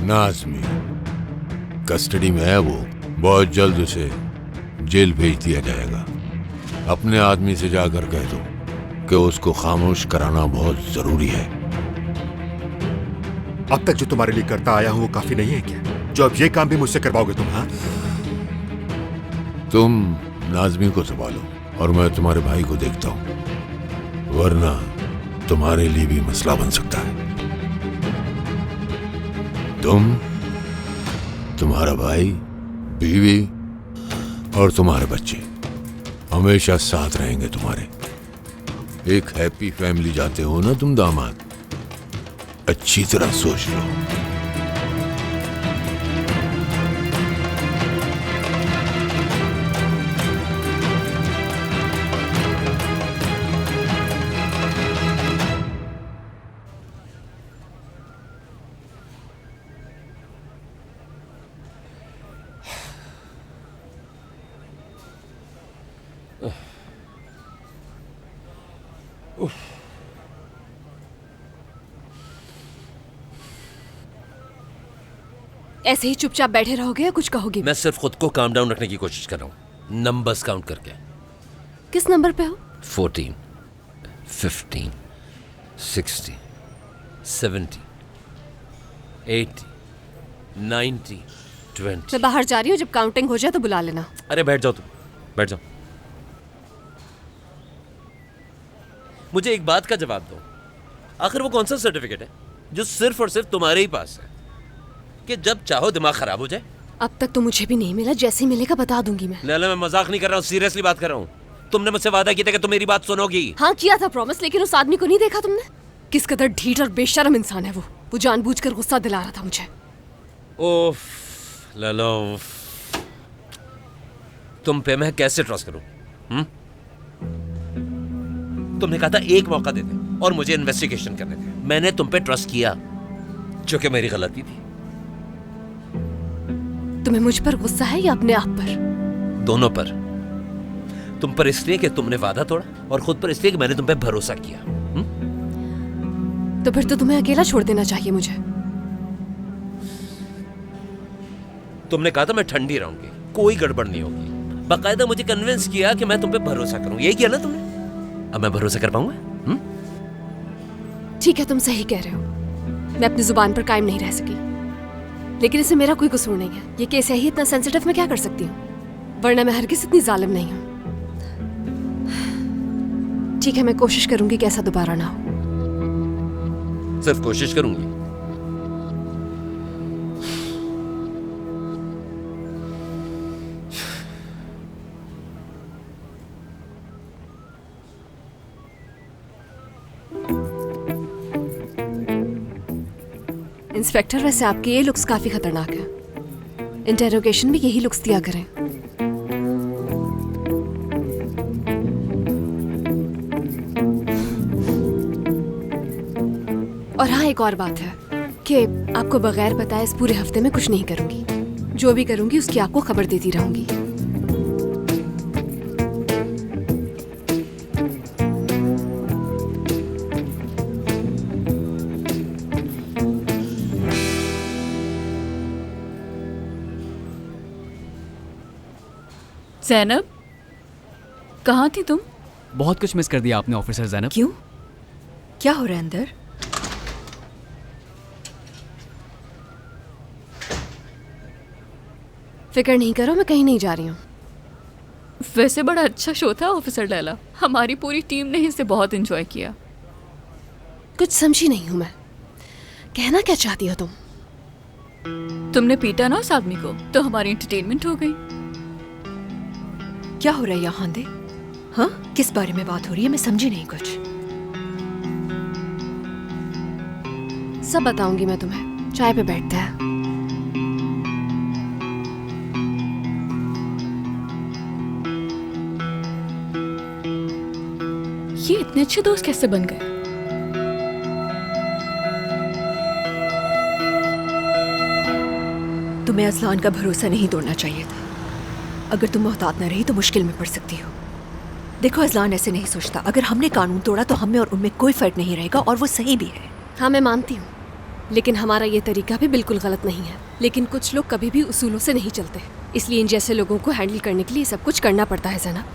नाज़मी कस्टडी में है वो, बहुत जल्द उसे जेल भेज दिया जाएगा। अपने आदमी से जाकर कह दो कि उसको खामोश कराना बहुत जरूरी है। अब तक जो तुम्हारे लिए करता आया हूं वो काफी नहीं है क्या, जो अब ये काम भी मुझसे करवाओगे तुम? हाँ, तुम नाज़मी को संभालो और मैं तुम्हारे भाई को देखता हूं, वरना तुम्हारे लिए भी मसला बन सकता है। तुम, तुम्हारा भाई, बीवी और तुम्हारे बच्चे हमेशा साथ रहेंगे तुम्हारे। एक हैप्पी फैमिली चाहते हो ना तुम दामाद? अच्छी तरह सोच लो। ऐसे ही चुपचाप बैठे रहोगे या कुछ कहोगे? मैं सिर्फ खुद को काम डाउन रखने की कोशिश कर रहा हूँ, नंबर्स काउंट करके। किस नंबर पे हो? 14, 15, 16, 17, 80, 90, 20। मैं बाहर जा रही हूँ, जब काउंटिंग हो जाए तो बुला लेना। अरे बैठ जाओ तुम, बैठ जाओ। मुझे एक बात का जवाब दो, आखिर वो कौन सा सर्टिफिकेट है जो सिर्फ और सिर्फ तुम्हारे ही पास है कि जब चाहो दिमाग खराब हो जाए? अब तक तो मुझे भी नहीं मिला, जैसे ही मिलेगा बता दूंगी मैं। लैला, मैं मजाक नहीं कर रहा हूँ, सीरियसली बात कर रहा हूँ। तुमने मुझसे वादा किया था कि तुम मेरी बात सुनोगी। हाँ किया था प्रॉमिस, लेकिन उस आदमी को नहीं देखा तुमने? किस कदर ढीठ और बेशर्म इंसान है वो जानबूझकर गुस्सा दिला रहा था मुझे। ओफ लैला, तुम पे मैं कैसे ट्रस्ट करूं? तुमने कहा था एक मौका दे दे और मुझे इन्वेस्टिगेशन करने दे। मैंने तुम पे ट्रस्ट किया, जो कि मेरी गलती थी। तुम्हें मुझ पर गुस्सा है या अपने आप पर? दोनों पर। तुम पर इसलिए कि तुमने वादा तोड़ा और खुद पर इसलिए कि मैंने तुम पे भरोसा किया। तो फिर तो तुम्हें अकेला छोड़ देना चाहिए मुझे। तुमने कहा था मैं ठंडी रहूंगी, कोई गड़बड़ नहीं होगी। बाकायदा मुझे कन्विंस किया कि मैं तुम पे भरोसा करूं। यही किया ना तुमने? अब मैं भरोसा कर पाऊंगा? ठीक है, तुम सही कह रहे हो, मैं अपनी जुबान पर कायम नहीं रह सकी, लेकिन इसमें मेरा कोई कसूर नहीं है। ये केस है ही इतना सेंसिटिव, मैं क्या कर सकती हूँ? वरना मैं हरगिज़ इतनी जालिम नहीं हूँ। ठीक है, मैं कोशिश करूंगी कि ऐसा दोबारा ना हो। सिर्फ कोशिश करूंगी? इंस्पेक्टर, वैसे आपके ये लुक्स काफी खतरनाक है। इंटेरोगेशन में यही लुक्स दिया करें। और हाँ, एक और बात है कि आपको बगैर बताए इस पूरे हफ्ते में कुछ नहीं करूंगी। जो भी करूंगी उसकी आपको खबर देती रहूंगी। ज़ैनब, कहाँ थी तुम? बहुत कुछ मिस कर दिया आपने ऑफिसर ज़ैनब। क्यों? क्या हो रहा है अंदर? फिक्र नहीं करो, मैं कहीं नहीं जा रही हूँ। वैसे बड़ा अच्छा शो था ऑफिसर लैला, हमारी पूरी टीम ने इसे बहुत एंजॉय किया। कुछ समझी नहीं हूँ मैं, कहना क्या चाहती हो तुम? तुमने पीटा ना उस आदमी को, तो हमारी एंटरटेनमेंट हो गई। क्या हो रहा है यहाँ दे? हाँ, किस बारे में बात हो रही है? मैं समझी नहीं कुछ। सब बताऊंगी मैं तुम्हें, चाय पे बैठते हैं। ये इतने अच्छे दोस्त कैसे बन गए? तुम्हें असलान का भरोसा नहीं तोड़ना चाहिए था। अगर तुम मोहतात न रही तो मुश्किल में पड़ सकती हो। देखो, असलान ऐसे नहीं सोचता। अगर हमने कानून तोड़ा तो हमें और उनमें कोई फर्क नहीं रहेगा, और वो सही भी है। हाँ, मैं मानती हूँ, लेकिन हमारा ये तरीका भी बिल्कुल गलत नहीं है। लेकिन कुछ लोग कभी भी उसूलों से नहीं चलते, इसलिए इन जैसे लोगों को हैंडल करने के लिए सब कुछ करना पड़ता है ज़ैनब।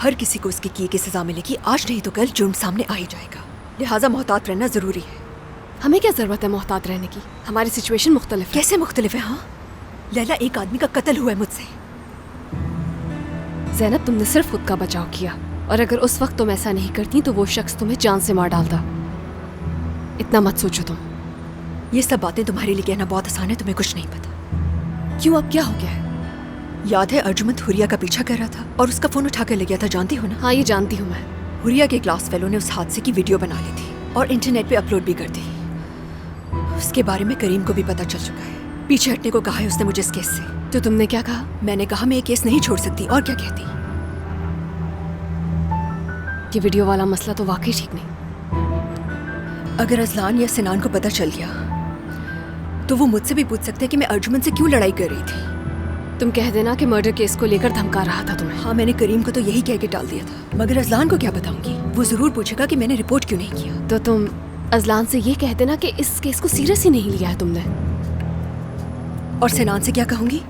हर किसी को उसके किए की सजा मिलेगी, आज नहीं तो कल जुर्म सामने आ ही जाएगा। लिहाजा मोहतात रहना जरूरी है। हमें क्या जरूरत है मोहतात रहने की? हमारी सिचुएशन मुख्तलिफ है। कैसे मुख्तलिफ है? हाँ लैला, एक आदमी का कत्ल हुआ है मुझसे। ज़ैनब, तुमने सिर्फ खुद का बचाव किया, और अगर उस वक्त तुम ऐसा नहीं करती तो वो शख्स तुम्हें जान से मार डालता। इतना मत सोचो तुम। ये सब बातें तुम्हारे लिए कहना बहुत आसान है, तुम्हें कुछ नहीं पता। क्यों, अब क्या हो गया है? याद है अर्जुमंत हुरिया का पीछा कर रहा था और उसका फोन उठा कर ले गया था, जानती हो ना? हाँ, ये जानती हूँ मैं। हुरिया के क्लास फेलो ने उस हादसे की वीडियो बना ली थी और इंटरनेट पे अपलोड भी कर दी। उसके बारे में करीम को भी पता चल चुका है। पीछे हटने को कहा है उसने मुझे इस केस से। तो तुमने क्या कहा? मैंने कहा मैं ये केस नहीं छोड़ सकती। और क्या कहती? ये वीडियो वाला मसला तो वाकई ठीक नहीं। अगर अजलान या सिनान को पता चल गया तो वो मुझसे भी पूछ सकते हैं कि मैं अर्जुमन से क्यों लड़ाई कर रही थी। तुम कह देना कि मर्डर केस को लेकर धमका रहा था तुम्हें। हाँ, मैंने करीम को तो यही कह के टाल दिया था, मगर अजलान को क्या बताऊंगी? वो जरूर पूछेगा कि मैंने रिपोर्ट क्यों नहीं किया। तो तुम अजलान से ये कह देना कि इस केस को सीरियस ही नहीं लिया है तुमने। और सिनान से क्या कहूंगी?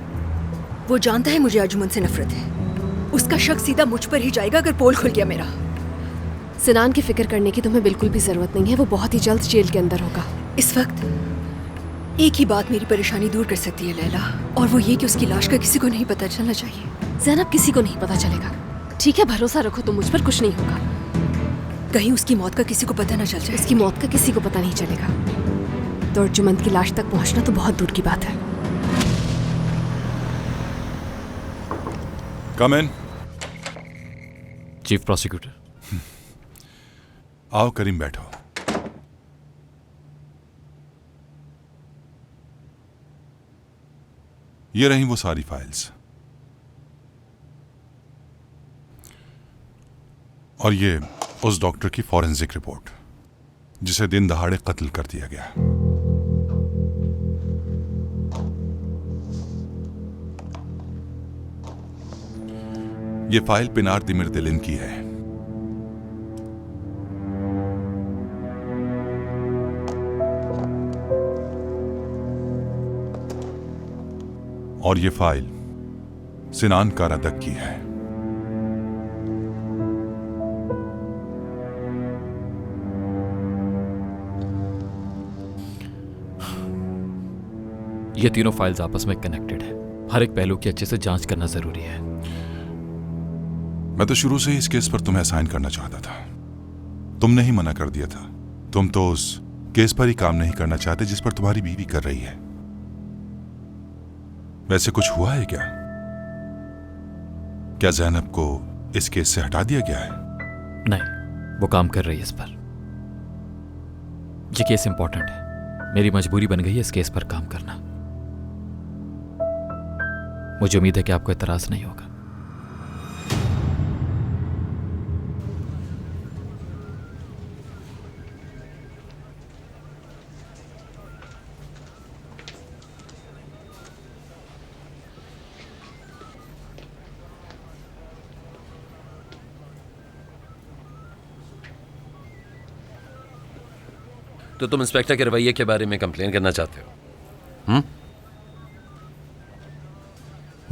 वो जानता है मुझे अर्जुमन से नफरत है। उसका शक सीधा मुझ पर ही जाएगा अगर पोल खुल गया मेरा। सिनान की फिक्र करने की तुम्हें बिल्कुल भी जरूरत नहीं है, वो बहुत ही जल्द जेल के अंदर होगा। इस वक्त एक ही बात मेरी परेशानी दूर कर सकती है लैला, और वो ये कि उसकी लाश का किसी को नहीं पता चलना चाहिए। ज़ैनब, किसी को नहीं पता चलेगा, ठीक है? भरोसा रखो तुम मुझ पर, कुछ नहीं होगा। कहीं उसकी मौत का किसी को पता ना चल जाए। उसकी मौत का किसी को पता नहीं चलेगा तो अर्जुमंद की लाश तक पहुंचना तो बहुत दूर की बात है। Come in. Chief prosecutor. आओ करीम, बैठो। ये रही वो सारी फाइल्स, और ये उस डॉक्टर की फॉरेंसिक रिपोर्ट जिसे दिन दहाड़े कत्ल कर दिया गया। ये फाइल पिनार दिमिर-दिलिन की है। और ये फाइल सिनान कारादक की है। ये तीनों फाइल्स आपस में कनेक्टेड है। हर एक पहलू की अच्छे से जांच करना जरूरी है। मैं तो शुरू से ही इस केस पर तुम्हें असाइन करना चाहता था, तुमने ही मना कर दिया था। तुम तो उस केस पर ही काम नहीं करना चाहते जिस पर तुम्हारी बीवी कर रही है। वैसे कुछ हुआ है क्या? क्या ज़ैनब को इस केस से हटा दिया गया है? नहीं, वो काम कर रही है इस पर। ये केस इंपॉर्टेंट है, मेरी मजबूरी बन गई है इस केस पर काम करना। मुझे उम्मीद है कि आपको एतराज नहीं होगा। तो तुम इंस्पेक्टर के रवैये के बारे में कंप्लेन करना चाहते हो?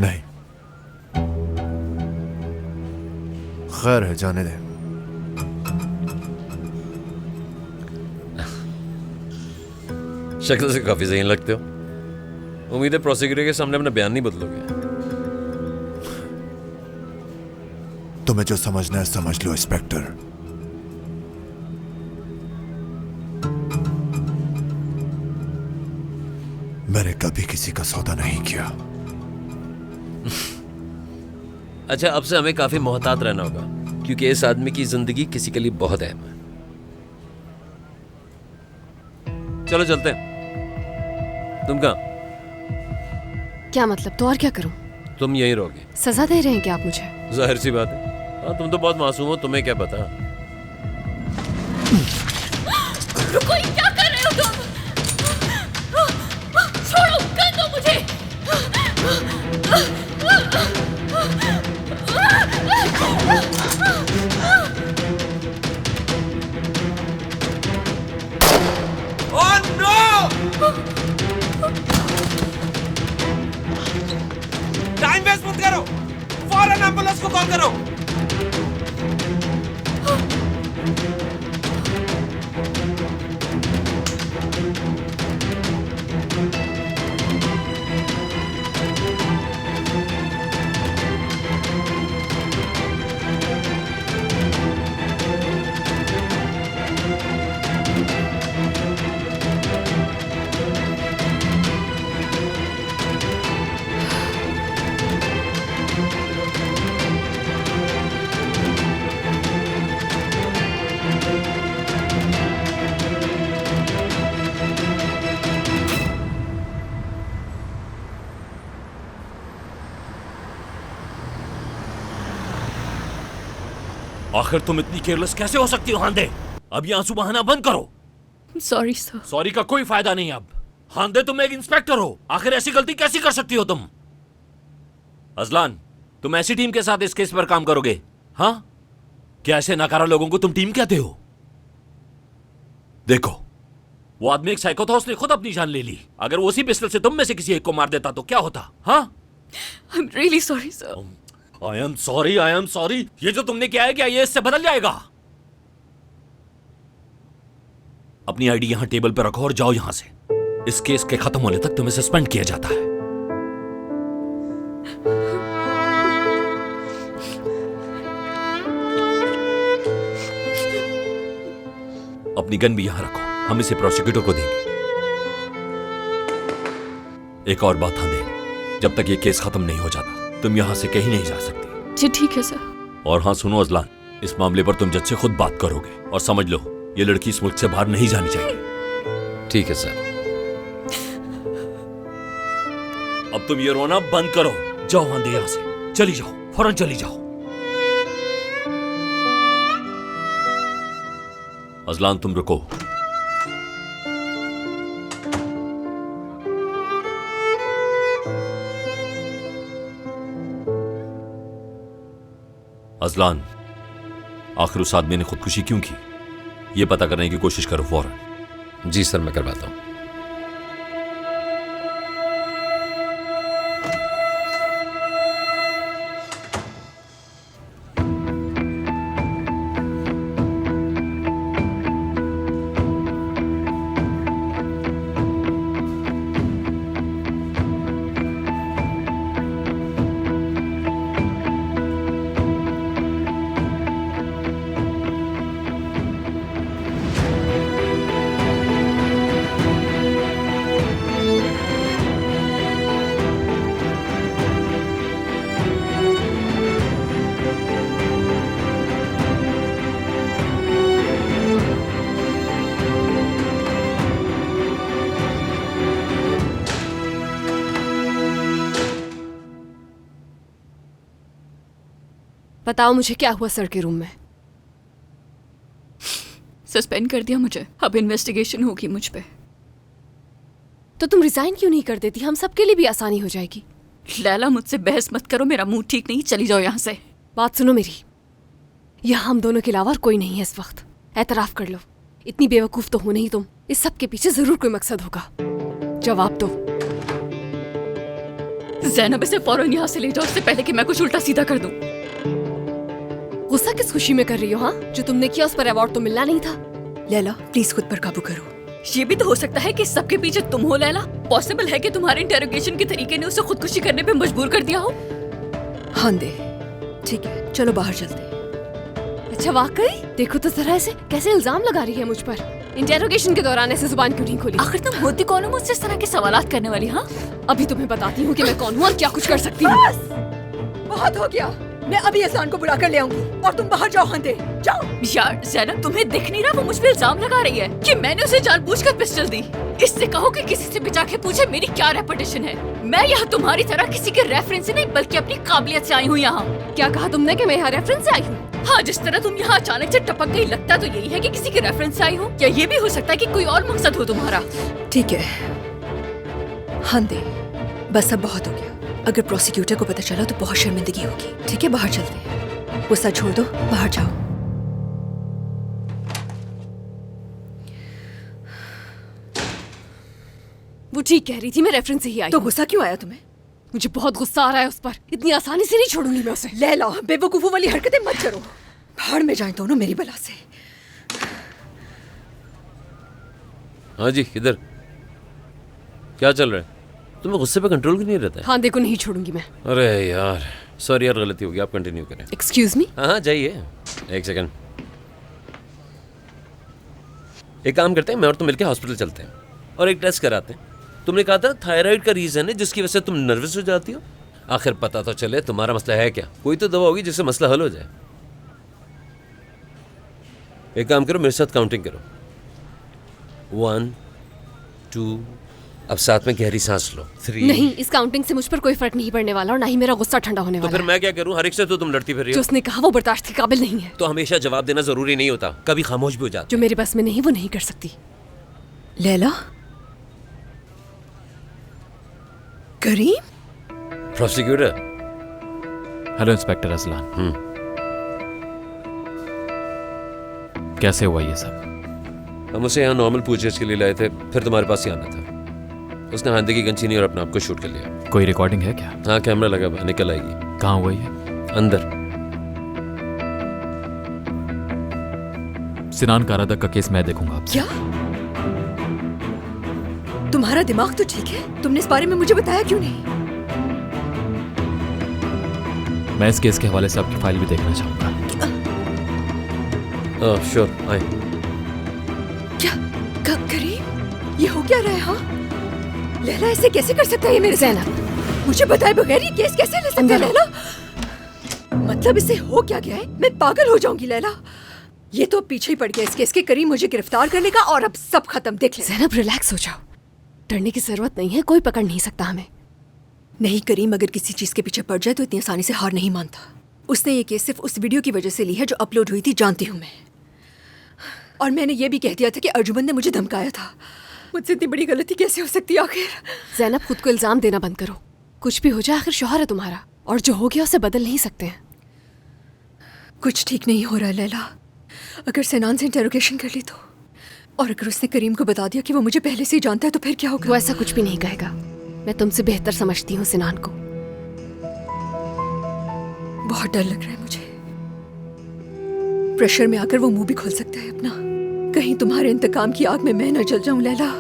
नहीं, खैर है, जाने दे। शक्ल से काफी ज़हीन लगते हो। उम्मीद है प्रोसिक्यूटर के सामने अपना बयान नहीं बदलोगे। तुम्हें जो समझना है समझ लो इंस्पेक्टर। मैंने कभी किसी का सौदा नहीं किया। अच्छा, अब से हमें काफी मोहतात रहना होगा, क्योंकि इस आदमी की जिंदगी किसी के लिए बहुत अहम है। चलो चलते हैं। तुम कहाँ? क्या मतलब? तो और क्या करूं? तुम यहीं रहोगे। सजा दे रहे हैं क्या आप मुझे? जाहिर सी बात है। हाँ, तुम तो बहुत मासूम हो, तुम्हें क्या पता। रुको, ये क्या कर रहे हो तुम? छोड़ो, कर दो मुझे। Oh no! टाइम वेस्ट मत करो, फौरन एम्बुलेंस को कॉल करो। आखिर तुम इतनी केयरलेस कैसे हो सकती हो हांदे? अब ये आंसू बहाना बंद करो। Sorry sir. सॉरी का कोई फायदा नहीं अब। हांदे, तुम एक इंस्पेक्टर हो, आखिर ऐसी गलती कैसी कर सकती हो तुम? अजलान, तुम ऐसी टीम के साथ इस केस पर काम करोगे? हाँ, क्या ऐसे नकारा लोगों को तुम टीम कहते हो? देखो, वो आदमी एक साइको था, उसने खुद अपनी जान ले ली। अगर वो उसी पिस्टल से तुम में से किसी एक को मार देता तो क्या होता? हाँ? I'm really sorry, sir. I am sorry, I am sorry. ये जो तुमने किया है, क्या ये इससे बदल जाएगा? अपनी आईडी यहां टेबल पर रखो और जाओ यहां से। इस केस के खत्म होने तक तुम्हें सस्पेंड किया जाता है। अपनी गन भी यहां रखो, हम इसे प्रोसिक्यूटर को देंगे। एक और बात ध्यान दे, जब तक ये केस खत्म नहीं हो जाता तुम यहां से कहीं नहीं जा सकती। जी ठीक है सर। और हाँ सुनो अजलान, इस मामले पर तुम जज से खुद बात करोगे और समझ लो ये लड़की इस मुल्क से बाहर नहीं जानी चाहिए। ठीक है सर। अब तुम ये रोना बंद करो, जाओ आंधे यहां से, चली जाओ, फौरन चली जाओ। अजलान तुम रुको। अजलान, आखिर उस आदमी ने खुदकुशी क्यों की, यह पता करने की कोशिश करो फौरन। जी सर, मैं करवाता हूं। बताओ मुझे क्या हुआ सर के रूम में? सस्पेंड कर दिया मुझे, अब इन्वेस्टिगेशन होगी मुझ पे। तो तुम रिजाइन क्यों नहीं कर देती? हम सबके लिए भी आसानी हो जाएगी। लैला मुझसे बहस मत करो, मेरा मूड ठीक नहीं, चली जाओ यहाँ से। बात सुनो मेरी, यहाँ हम दोनों के अलावा और कोई नहीं है इस वक्त। एतराफ कर लो, इतनी बेवकूफ तो हो नहीं तुम। इस सब के पीछे जरूर कोई मकसद होगा। जवाब दो। ज़ैनब, इसे फौरन यहाँ से ले जाओ, इससे पहले कि मैं कुछ उल्टा सीधा कर दूं। गुस्सा किस खुशी में कर रही हो? हाँ, जो तुमने किया उस पर अवार्ड तो मिलना नहीं था। लैला प्लीज खुद पर काबू करो। ये भी तो हो सकता है कि सबके पीछे तुम हो लैला। पॉसिबल है कि तुम्हारे इंटेरोगेशन के तरीके ने उसे खुदकुशी करने पे मजबूर कर दिया हो। हाँ दे, ठीक है, चलो बाहर चलते हैं। अच्छा वाकई? देखो तो जरा ऐसे कैसे इल्जाम लगा रही है मुझ पर। इंटेरोगेशन के दौरान ऐसे जुबान क्यों नहीं खोली? आखिर तुम होती कौन हो मुझसे इस तरह के सवालात करने वाली? हाँ, अभी तुम्हें बताती हूँ कि मैं कौन हूँ और क्या कुछ कर सकती हूँ। बहुत हो गया, मैं अभी अजलान को बुला कर ले आऊंगी और तुम बाहर जाओ। हंदे जाओ। यार ज़ैनब, तुम्हें दिख नहीं रहा वो मुझ पे इल्जाम लगा रही है कि मैंने उसे जानबूझकर पिस्टल दी। इससे कहो कि किसी से बचा के पूछे मेरी क्या रेपुटेशन है। मैं यहाँ तुम्हारी तरह किसी के रेफरेंस से नहीं बल्कि अपनी काबिलियत से आई हूँ यहाँ। क्या कहा तुमने कि मैं यहाँ रेफरेंस से आई हूँ? हाँ, जिस तरह तुम यहाँ अचानक से टपक गई, लगता तो यही है कि किसी के रेफरेंस से आई हो, या ये भी हो सकता है कि कोई और मकसद हो तुम्हारा। ठीक है हंदे, बस अब बहुत हो गया। अगर प्रोसिक्यूटर को पता चला तो बहुत शर्मिंदगी होगी। ठीक है, बाहर चलते हैं। गुस्सा छोड़ दो, बाहर जाओ। वो ठीक कह रही थी, मैं रेफरेंस से ही आई। तो गुस्सा क्यों आया तुम्हें? मुझे बहुत गुस्सा आ रहा है उस पर। इतनी आसानी से नहीं छोड़ूंगी मैं उसे। लैला, बेवकूफों वाली हरकतें मत करो। भाड़ में जाए दोनों मेरी बला से। हाँ जी, इधर क्या चल रहा है? तुम्हें गुस्से पे कंट्रोल क्यों नहीं रहता है? हाँ देखो, नहीं छोड़ूंगी मैं। अरे यार, सॉरी यार, गलती हो गई, आप कंटिन्यू करें। Excuse me. हाँ जाइए, एक सेकंड। एक काम करते हैं, मैं और तुम मिलके हॉस्पिटल चलते हैं और एक टेस्ट कराते हैं। तुमने कहा था थायराइड का रीजन है जिसकी वजह से तुम नर्वस हो जाती हो। आखिर पता तो चले तुम्हारा मसला है क्या। कोई तो दवा होगी जिससे मसला हल हो जाए। एक काम करो, मेरे साथ काउंटिंग करो। 1 2, अब साथ में गहरी सांस लो। 3। नहीं, इस काउंटिंग से मुझ पर कोई फर्क नहीं पड़ने वाला और ना ही मेरा गुस्सा ठंडा होने तो वाला फिर मैं क्या करूं? हर एक से तो तुम लड़ती फिर रही जो हो। उसने कहा वो बर्दाश्त के काबिल नहीं है। तो हमेशा जवाब देना जरूरी नहीं होता, कभी खामोश भी हो जाता। जो मेरे बस में नहीं वो नहीं कर सकती। लैला, करीम, प्रोसिक्यूटर। Hello inspector Aslan. कैसे हुआ ये सब? हम उसे यहाँ नॉर्मल पूछताछ के लिए लाए थे, फिर तुम्हारे पास ही आना था। उसने हांदे की गन छीनी और अपने आप को शूट कर लिया। कोई रिकॉर्डिंग है क्या? हाँ, कैमरा लगा हुआ, निकल आएगी। कहाँ हुआ ये? अंदर। सिनान कारादक का केस मैं देखूंगा आपसे। क्या तुम तुम्हारा दिमाग तो ठीक है, तुमने इस बारे में मुझे बताया क्यों नहीं? मैं इस केस के हवाले से आपकी फाइल भी देखना चाहूंगा। श्योर, आए। क्या करीम, ये हो क्या रहा है? हाँ लैला, ऐसे कैसे कर सकता है ये मेरे साथ? मुझे बताए बगैर ये केस कैसे ले सकता है लैला? मतलब इससे हो क्या गया है? मैं पागल हो जाऊंगी लैला। ये तो पीछे ही पड़ गया इस केस के। करीम मुझे गिरफ्तार करने का और अब सब खत्म। देख ले ज़ैनब, रिलैक्स हो जाओ, डरने की जरूरत नहीं है, कोई पकड़ नहीं सकता हमें। नहीं करीम, अगर किसी चीज के पीछे पड़ जाए तो इतनी आसानी से हार नहीं मानता। उसने ये केस सिर्फ उस वीडियो की वजह से ली है जो अपलोड हुई थी, जानती हूँ मैं। और मैंने ये भी कह दिया था कि अर्जुमन ने मुझे धमकाया था। मुझसे इतनी बड़ी गलती कैसे हो सकती है आखिर? ज़ैनब, खुद को इल्जाम देना बंद करो। कुछ भी हो जाए, आखिर शौहर है तुम्हारा, और जो हो गया उसे बदल नहीं सकते हैं। कुछ ठीक नहीं हो रहा है लैला। अगर सैनान से इंटेरोगेशन कर ली तो, और अगर उसने करीम को बता दिया कि वो मुझे पहले से ही जानता है तो फिर क्या होगा? वो ऐसा कुछ भी नहीं कहेगा। मैं तुमसे बेहतर समझती हूँ सिनान को। बहुत डर लग रहा है मुझे। प्रेशर में आकर वो मुंह भी खोल सकता है अपना। कहीं तुम्हारे इंतकाम की आग में मैं न जल जाऊं लैला।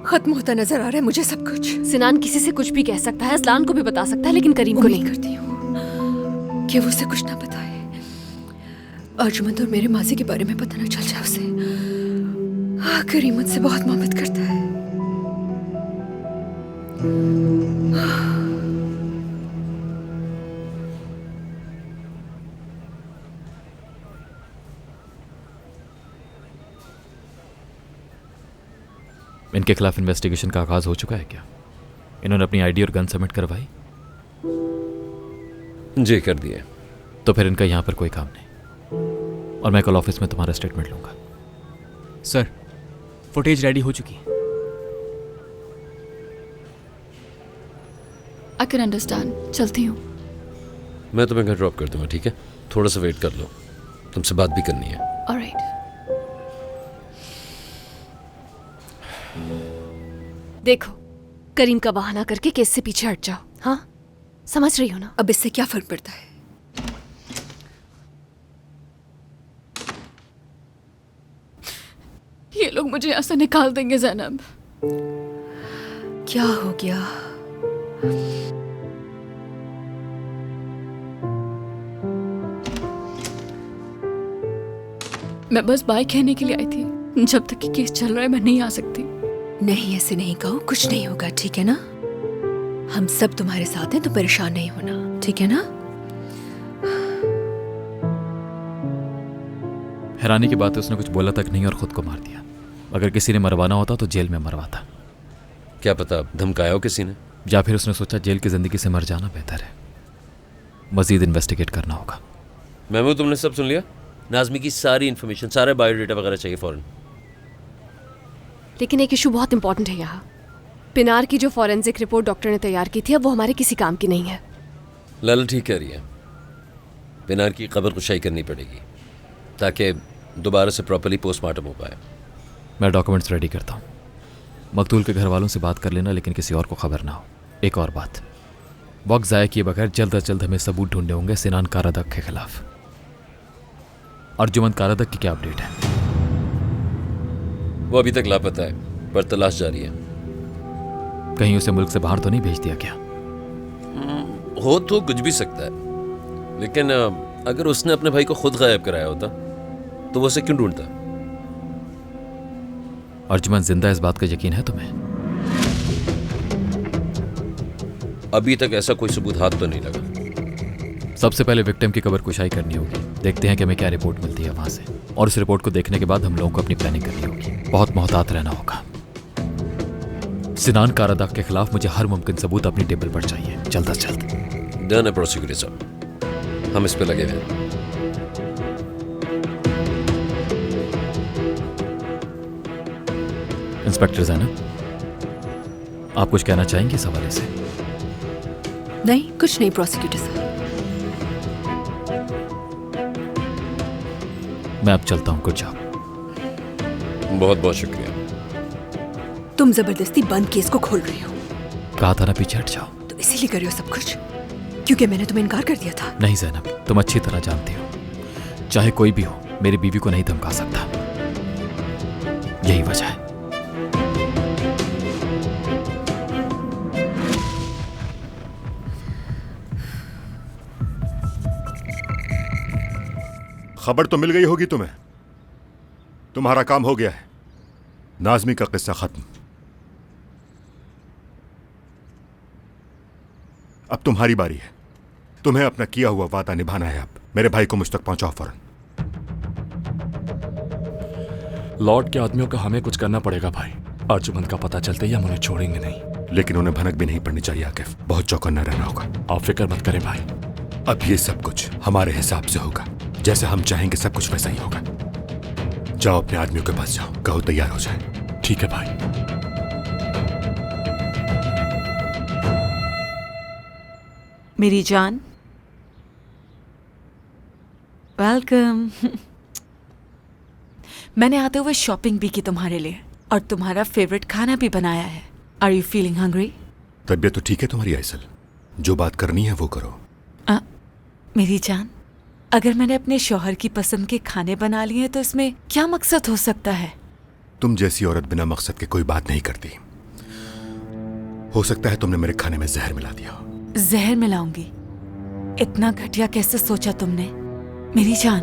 खत्म होता नजर आ रहा है मुझे सब कुछ। सिनान किसी से कुछ भी कह सकता है, असलान को भी बता सकता है, लेकिन करीम को नहीं। करती हूँ कि वो उसे कुछ ना बताए। अर्जुमन और मेरे माजी के बारे में पता न चल जाए उसे। करीम मुझसे बहुत मोहब्बत करता है। इनके खिलाफ इन्वेस्टिगेशन का आगाज हो चुका है क्या? इन्होंने अपनी आईडी और गन सबमिट करवाई? जी कर दिए। तो फिर इनका यहाँ पर कोई काम नहीं, और मैं कल ऑफिस में तुम्हारा स्टेटमेंट लूंगा। सर, फुटेज रेडी हो चुकी है। I can understand. चलती हूँ। मैं तुम्हें घर ड्रॉप कर दूंगा, ठीक है? थोड़ा सा वेट कर लो, तुमसे बात भी करनी है। ऑलराइट। देखो, करीम का बहाना करके केस से पीछे हट जाओ। हाँ, समझ रही हो ना? अब इससे क्या फर्क पड़ता है? ये लोग मुझे यहाँ से निकाल देंगे ज़ैनब। क्या हो गया? मैं बस बाइक कहने के लिए आई थी। जब तक कि केस चल रहा है मैं नहीं आ सकती। नहीं, ऐसे नहीं कहो। कुछ नहीं होगा, ठीक है ना? हम सब तुम्हारे साथ हैं, तो परेशान नहीं होना, ठीक है ना? हैरानी की बात है, उसने कुछ बोला तक नहीं और खुद को मार दिया। अगर किसी ने मरवाना होता तो जेल में मरवाता। क्या पता धमकाया हो किसी ने, या फिर उसने सोचा जेल की जिंदगी से मर जाना बेहतर है। मजीद इन्वेस्टिगेट करना होगा। महमूद, तुमने सब सुन लिया? नाज़मी की सारी इन्फॉर्मेशन, सारे बायोडेटा वगैरह चाहिए फौरन। लेकिन एक इशू बहुत इंपॉर्टेंट है यहाँ। पिनार की जो फॉरेंसिक रिपोर्ट डॉक्टर ने तैयार की थी, अब वो हमारे किसी काम की नहीं है। लाला ठीक कह रही है। पिनार की कब्र कुशाई करनी पड़ेगी ताकि दोबारा से प्रॉपर्ली पोस्टमार्टम हो पाए। मैं डॉक्यूमेंट्स रेडी करता हूँ। मकतूल के घर वालों से बात कर लेना, लेकिन किसी और को खबर ना हो। एक और बात, वक्त ज़ाया किए बगैर जल्द अज जल्द हमें सबूत ढूंढने होंगे सिनान कारादक के खिलाफ। अर्जुमन कारादक की क्या अपडेट है? वो अभी तक लापता है, पर तलाश जारी है। कहीं उसे मुल्क से बाहर तो नहीं भेज दिया क्या? हो तो कुछ भी सकता है, लेकिन अगर उसने अपने भाई को खुद गायब कराया होता तो वो उसे क्यों ढूंढता? अर्जुमन जिंदा, इस बात का यकीन है तुम्हें? अभी तक ऐसा कोई सबूत हाथ तो नहीं लगा। सबसे पहले विक्टिम की कब्र कुशाई करनी होगी। देखते हैं कि हमें क्या रिपोर्ट मिलती है वहां से, और उस रिपोर्ट को देखने के बाद हम लोगों को अपनी प्लानिंग करनी होगी। बहुत मोहतात रहना होगा। सिनान कारादक के खिलाफ मुझे हर मुमकिन सबूत अपनी टेबल पर चाहिए, जल्द से जल्द। डन है प्रोसिक्यूटर साहब, हम इस पे लगे हुए हैं। इंस्पेक्टर ज़ैनब, आप कुछ कहना चाहेंगे इस हवाले से? नहीं, कुछ नहीं प्रोसिक्यूटर साहब। मैं अब चलता हूँ, कुछ जॉब। बहुत बहुत शुक्रिया। तुम जबरदस्ती बंद केस को खोल रही हो। कहा था ना पीछे हट जाओ। तो इसीलिए कर रही हो सब कुछ, क्योंकि मैंने तुम्हें इनकार कर दिया था। नहीं ज़ैनब, तुम अच्छी तरह जानती हो, चाहे कोई भी हो मेरी बीवी को नहीं धमका सकता। यही वजह है। खबर तो मिल गई होगी तुम्हें। तुम्हारा काम हो गया है। नाज़मी का किस्सा खत्म। अब तुम्हारी बारी है। तुम्हें अपना किया हुआ वादा निभाना है। अब मेरे भाई को मुझ तक पहुंचाओ फौरन। लॉर्ड के आदमियों का हमें कुछ करना पड़ेगा भाई। अर्जुमंद का पता चलते ही हम उन्हें छोड़ेंगे नहीं। लेकिन उन्हें भनक भी नहीं पड़नी चाहिए आकिफ। बहुत चौकन्ना रहना होगा। आप फिक्र मत करें भाई। अब ये सब कुछ हमारे हिसाब से होगा। जैसे हम चाहेंगे सब कुछ वैसा ही होगा। जाओ अपने आदमियों के पास जाओ, कहो तैयार हो जाए। ठीक है भाई। मेरी जान, वेलकम। मैंने आते हुए शॉपिंग भी की तुम्हारे लिए और तुम्हारा फेवरेट खाना भी बनाया है। Are you feeling hungry? तबीयत तो ठीक है तुम्हारी आइसल? जो बात करनी है वो करो। मेरी जान, अगर मैंने अपने शौहर की पसंद के खाने बना लिए हैं तो इसमें क्या मकसद हो सकता है? तुम जैसी औरत बिना मकसद के कोई बात नहीं करती। हो सकता है तुमने मेरे खाने में जहर मिला दिया हो। जहर मिलाऊंगी? इतना घटिया कैसे सोचा तुमने? मेरी जान,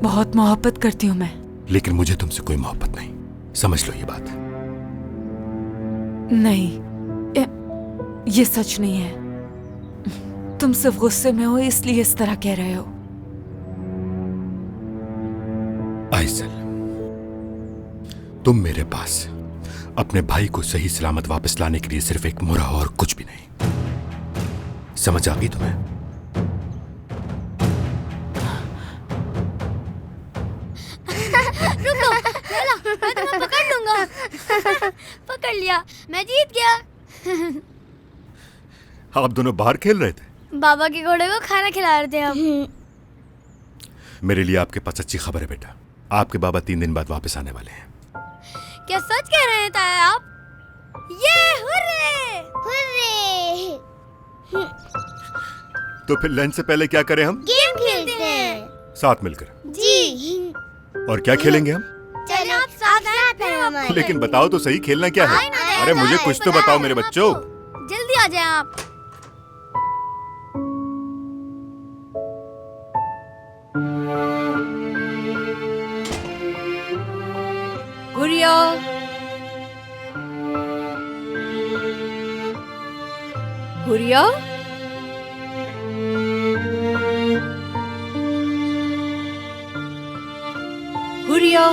बहुत मोहब्बत करती हूं मैं। लेकिन मुझे तुमसे कोई मोहब्बत नहीं, समझ लो ये बात। नहीं, ये सच नहीं है। तुम सिर्फ गुस्से में हो इसलिए इस तरह कह रहे हो। आइसल, तुम मेरे पास अपने भाई को सही सलामत वापस लाने के लिए सिर्फ एक मुरा और कुछ भी नहीं। समझ आ गई तुम्हें? रुको, मैं तुम्हें पकड़ लूंगा। पकड़ लिया, मैं जीत गया। आप दोनों बाहर खेल रहे थे? बाबा के घोड़े को खाना खिला रहे थे हम। मेरे लिए आपके पास अच्छी खबर है बेटा। आपके बाबा 3 दिन बाद वापस आने वाले हैं। क्या सच कह रहे हैं ताया आप? ये हुर्रे! हुर्रे! तो फिर लंच से पहले क्या करें हम? गेम खेलते हैं। साथ मिलकर? जी। और क्या खेलेंगे हम? चलो आप साथ हैं हमारे। लेकिन बताओ तो सही, खेलना क्या है? अरे मुझे कुछ तो बताओ मेरे बच्चों। जल्दी आ जाए आप। हुरिया, हुरिया, हुरिया।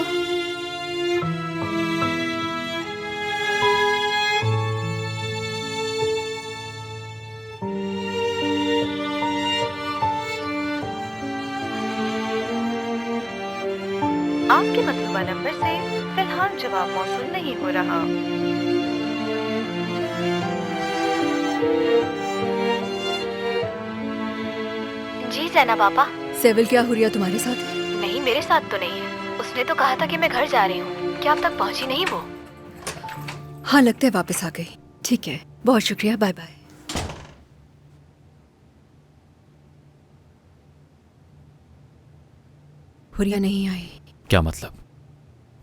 आपके मतलूबा नंबर से फिलहाल जवाब मौसूल नहीं हो रहा। जी जैना पापा। सेविल, क्या हुरिया तुम्हारे साथ है? नहीं, मेरे साथ तो नहीं है। उसने तो कहा था कि मैं घर जा रही हूँ। क्या अब तक पहुँची नहीं वो? हाँ, लगता है वापस आ गई। ठीक है, बहुत शुक्रिया, बाय बाय। हुरिया नहीं आई। क्या मतलब?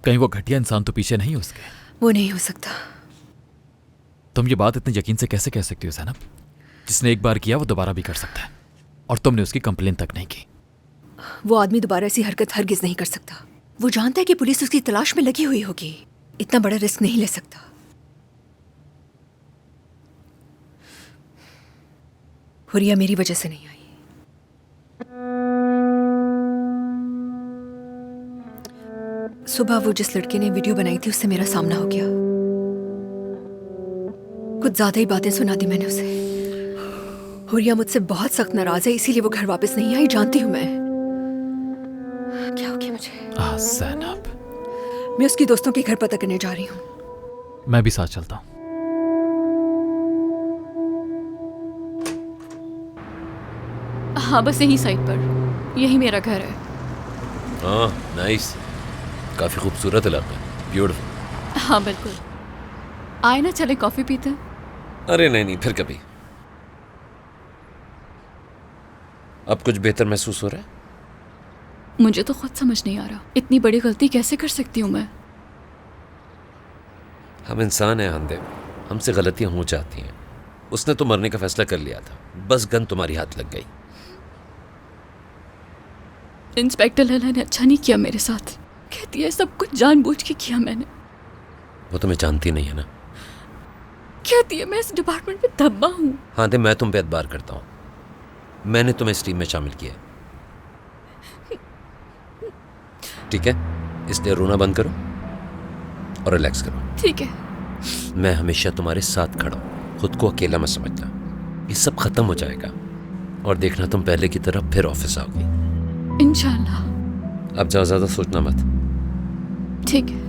कहीं वो घटिया इंसान तो पीछे नहीं उसके? वो नहीं हो सकता। तुम ये बात इतने यकीन से कैसे कह सकती हो ज़ैनब? जिसने एक बार किया वो दोबारा भी कर सकता है, और तुमने उसकी कंप्लेन तक नहीं की। वो आदमी दोबारा ऐसी हरकत हरगिज नहीं कर सकता। वो जानता है कि पुलिस उसकी तलाश में लगी हुई होगी। इतना बड़ा रिस्क नहीं ले सकता। हुरिया मेरी वजह से नहीं आई। सुबह वो जिस लड़के ने वीडियो बनाई थी उससे मेरा सामना हो गया। कुछ ज्यादा ही बातें सुना दी मैंने उसे। हुरिया मुझसे बहुत सख्त नाराज है, इसीलिए वो घर वापस नहीं आई। जानती हूँ मैं। क्या हो गया मुझे? ज़ैनब, मैं उसकी दोस्तों के घर पता करने जा रही हूँ। मैं भी साथ चलता हूँ। हाँ, बस यही साइड पर। यही मेरा घर है। हाँ, नाइस। काफी खूबसूरत इलाका, ब्यूटीफुल। हाँ बिल्कुल। आए ना, चले कॉफी पीते हैं। अरे नहीं नहीं, फिर कभी। अब कुछ बेहतर महसूस हो रहा है? मुझे तो खुद समझ नहीं आ रहा, इतनी बड़ी गलती कैसे कर सकती हूँ मैं। हम इंसान हैं आंधे, हमसे गलतियां हो जाती हैं। उसने तो मरने का फैसला कर लिया था, बस गन तुम्हारी हाथ लग गई। इंस्पेक्टर लैला ने अच्छा नहीं किया मेरे साथ। कहती है सब कुछ जानबूझ के किया मैंने। वो तुम्हें जानती नहीं है ना। कहती है मैं इस डिपार्टमेंट में धब्बा हूँ। हाँ तो मैं तुम पे एतबार करता हूँ, मैंने तुम्हें इस टीम में शामिल किया है। ठीक है, इसलिए रोना बंद करो और रिलैक्स करो। ठीक है। मैं हमेशा तुम्हारे साथ खड़ा हूँ, खुद को अकेला मत समझना। ये सब खत्म हो जाएगा और देखना तुम पहले की तरह फिर ऑफिस आओगी इंशाल्लाह। अब जाओ, ज्यादा सोचना मत। ठीक है।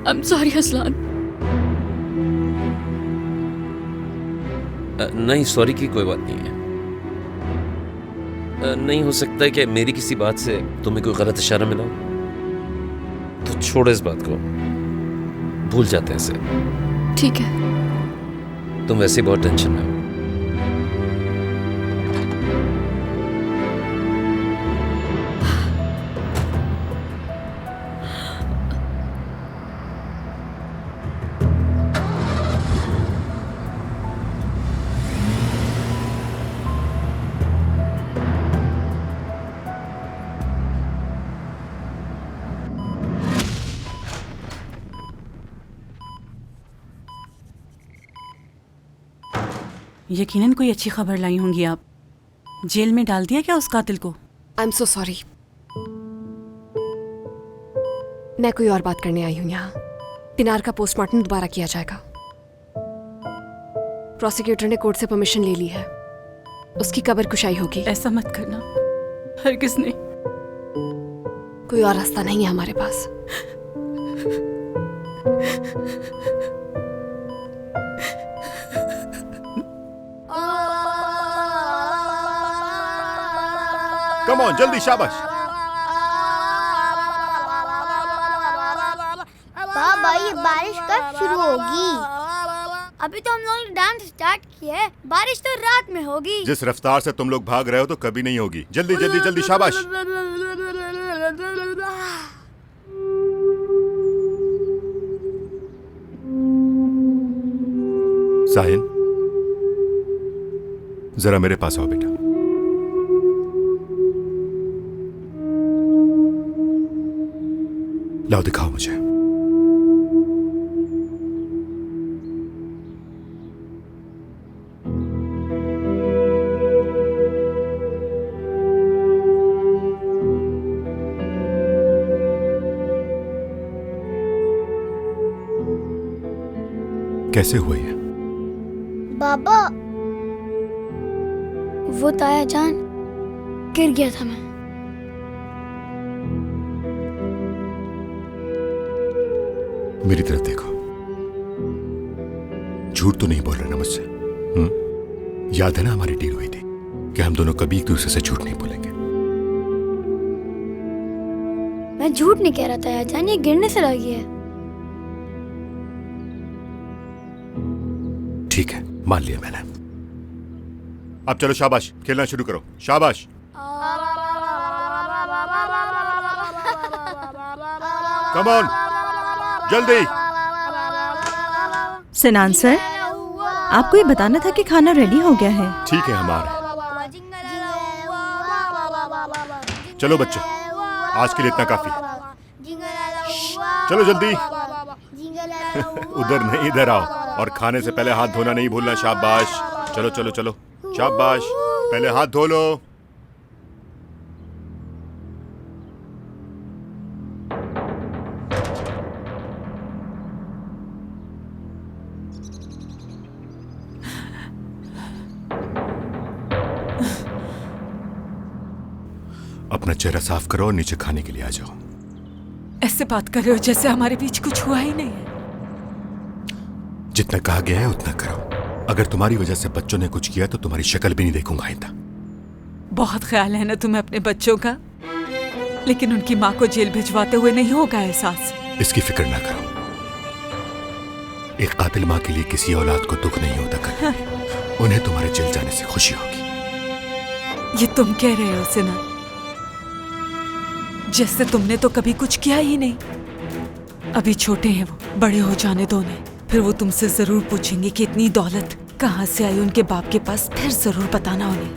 I'm sorry Aslan. नहीं, सॉरी की कोई बात नहीं है। नहीं हो सकता है कि मेरी किसी बात से तुम्हें कोई गलत इशारा मिला हो, तो छोड़ो इस बात को, भूल जाते हैं इसे। ठीक है। तुम वैसे ही बहुत टेंशन में हो। यकीनन कोई अच्छी खबर लाई होंगी आप। जेल में डाल दिया क्या उस कातिल को? I am so sorry. मैं कोई और बात करने आई हूँ यहाँ। पिनार का पोस्टमार्टम दोबारा किया जाएगा। प्रोसिक्यूटर ने कोर्ट से परमिशन ले ली है। उसकी कब्र कुशाई होगी। ऐसा मत करना, हरगिज़ नहीं। कोई और रास्ता नहीं है हमारे पास। कम ऑन, जल्दी, शाबाश। बाबा ये बारिश कब शुरू होगी? अभी तो हम लोगों ने डांस स्टार्ट किया है, बारिश तो रात में होगी। जिस रफ्तार से तुम लोग भाग रहे हो तो कभी नहीं होगी। जल्दी जल्दी जल्दी, शाबाश। साहिन, जरा मेरे पास आओ बेटा। लाओ, दिखाओ मुझे। कैसे हुआ ये? बाबा, वो ताया जान, गिर गया था मैं। मेरी तरफ देखो, झूठ तो नहीं बोल रहे ना मुझसे? याद है ना हमारी डील हुई थी कि हम दोनों कभी एक दूसरे से झूठ नहीं बोलेंगे। मैं झूठ नहीं कह रहा था यार जान, ये गिरने से लगी है। ठीक है, मान लिया मैंने। अब चलो, शाबाश, खेलना शुरू करो। शाबाश। कम ऑन, जल्दी। सिनान सर, आपको ये बताना था कि खाना रेडी हो गया है। ठीक है, हमारा। चलो बच्चों, आज के लिए इतना काफी। चलो जल्दी। उधर नहीं, इधर आओ। और खाने से पहले हाथ धोना नहीं भूलना। शाबाश। चलो चलो चलो, शाबाश, पहले हाथ धो लो। अपना चेहरा साफ करो और नीचे खाने के लिए आ जाओ। ऐसे बात कर रहे हो जैसे हमारे बीच कुछ हुआ ही नहीं है। जितना कहा गया है उतना करो। अगर तुम्हारी वजह से बच्चों ने कुछ किया तो तुम्हारी शक्ल भी नहीं देखूंगा आइंदा। बहुत ख्याल है ना तुम्हें अपने बच्चों का। लेकिन उनकी माँ को जेल भिजवाते हुए नहीं होगा एहसास। इसकी फिक्र ना करो। एक कातिल माँ के लिए किसी औलाद को दुख नहीं होता कभी। उन्हें तुम्हारे जेल जाने से खुशी होगी। ये तुम कह रहे हो सिनान, जैसे तुमने तो कभी कुछ किया ही नहीं। अभी छोटे हैं वो, बड़े हो जाने दो उन्हें, फिर वो तुमसे जरूर पूछेंगे कि इतनी दौलत कहाँ से आई उनके बाप के पास। फिर जरूर बताना उन्हें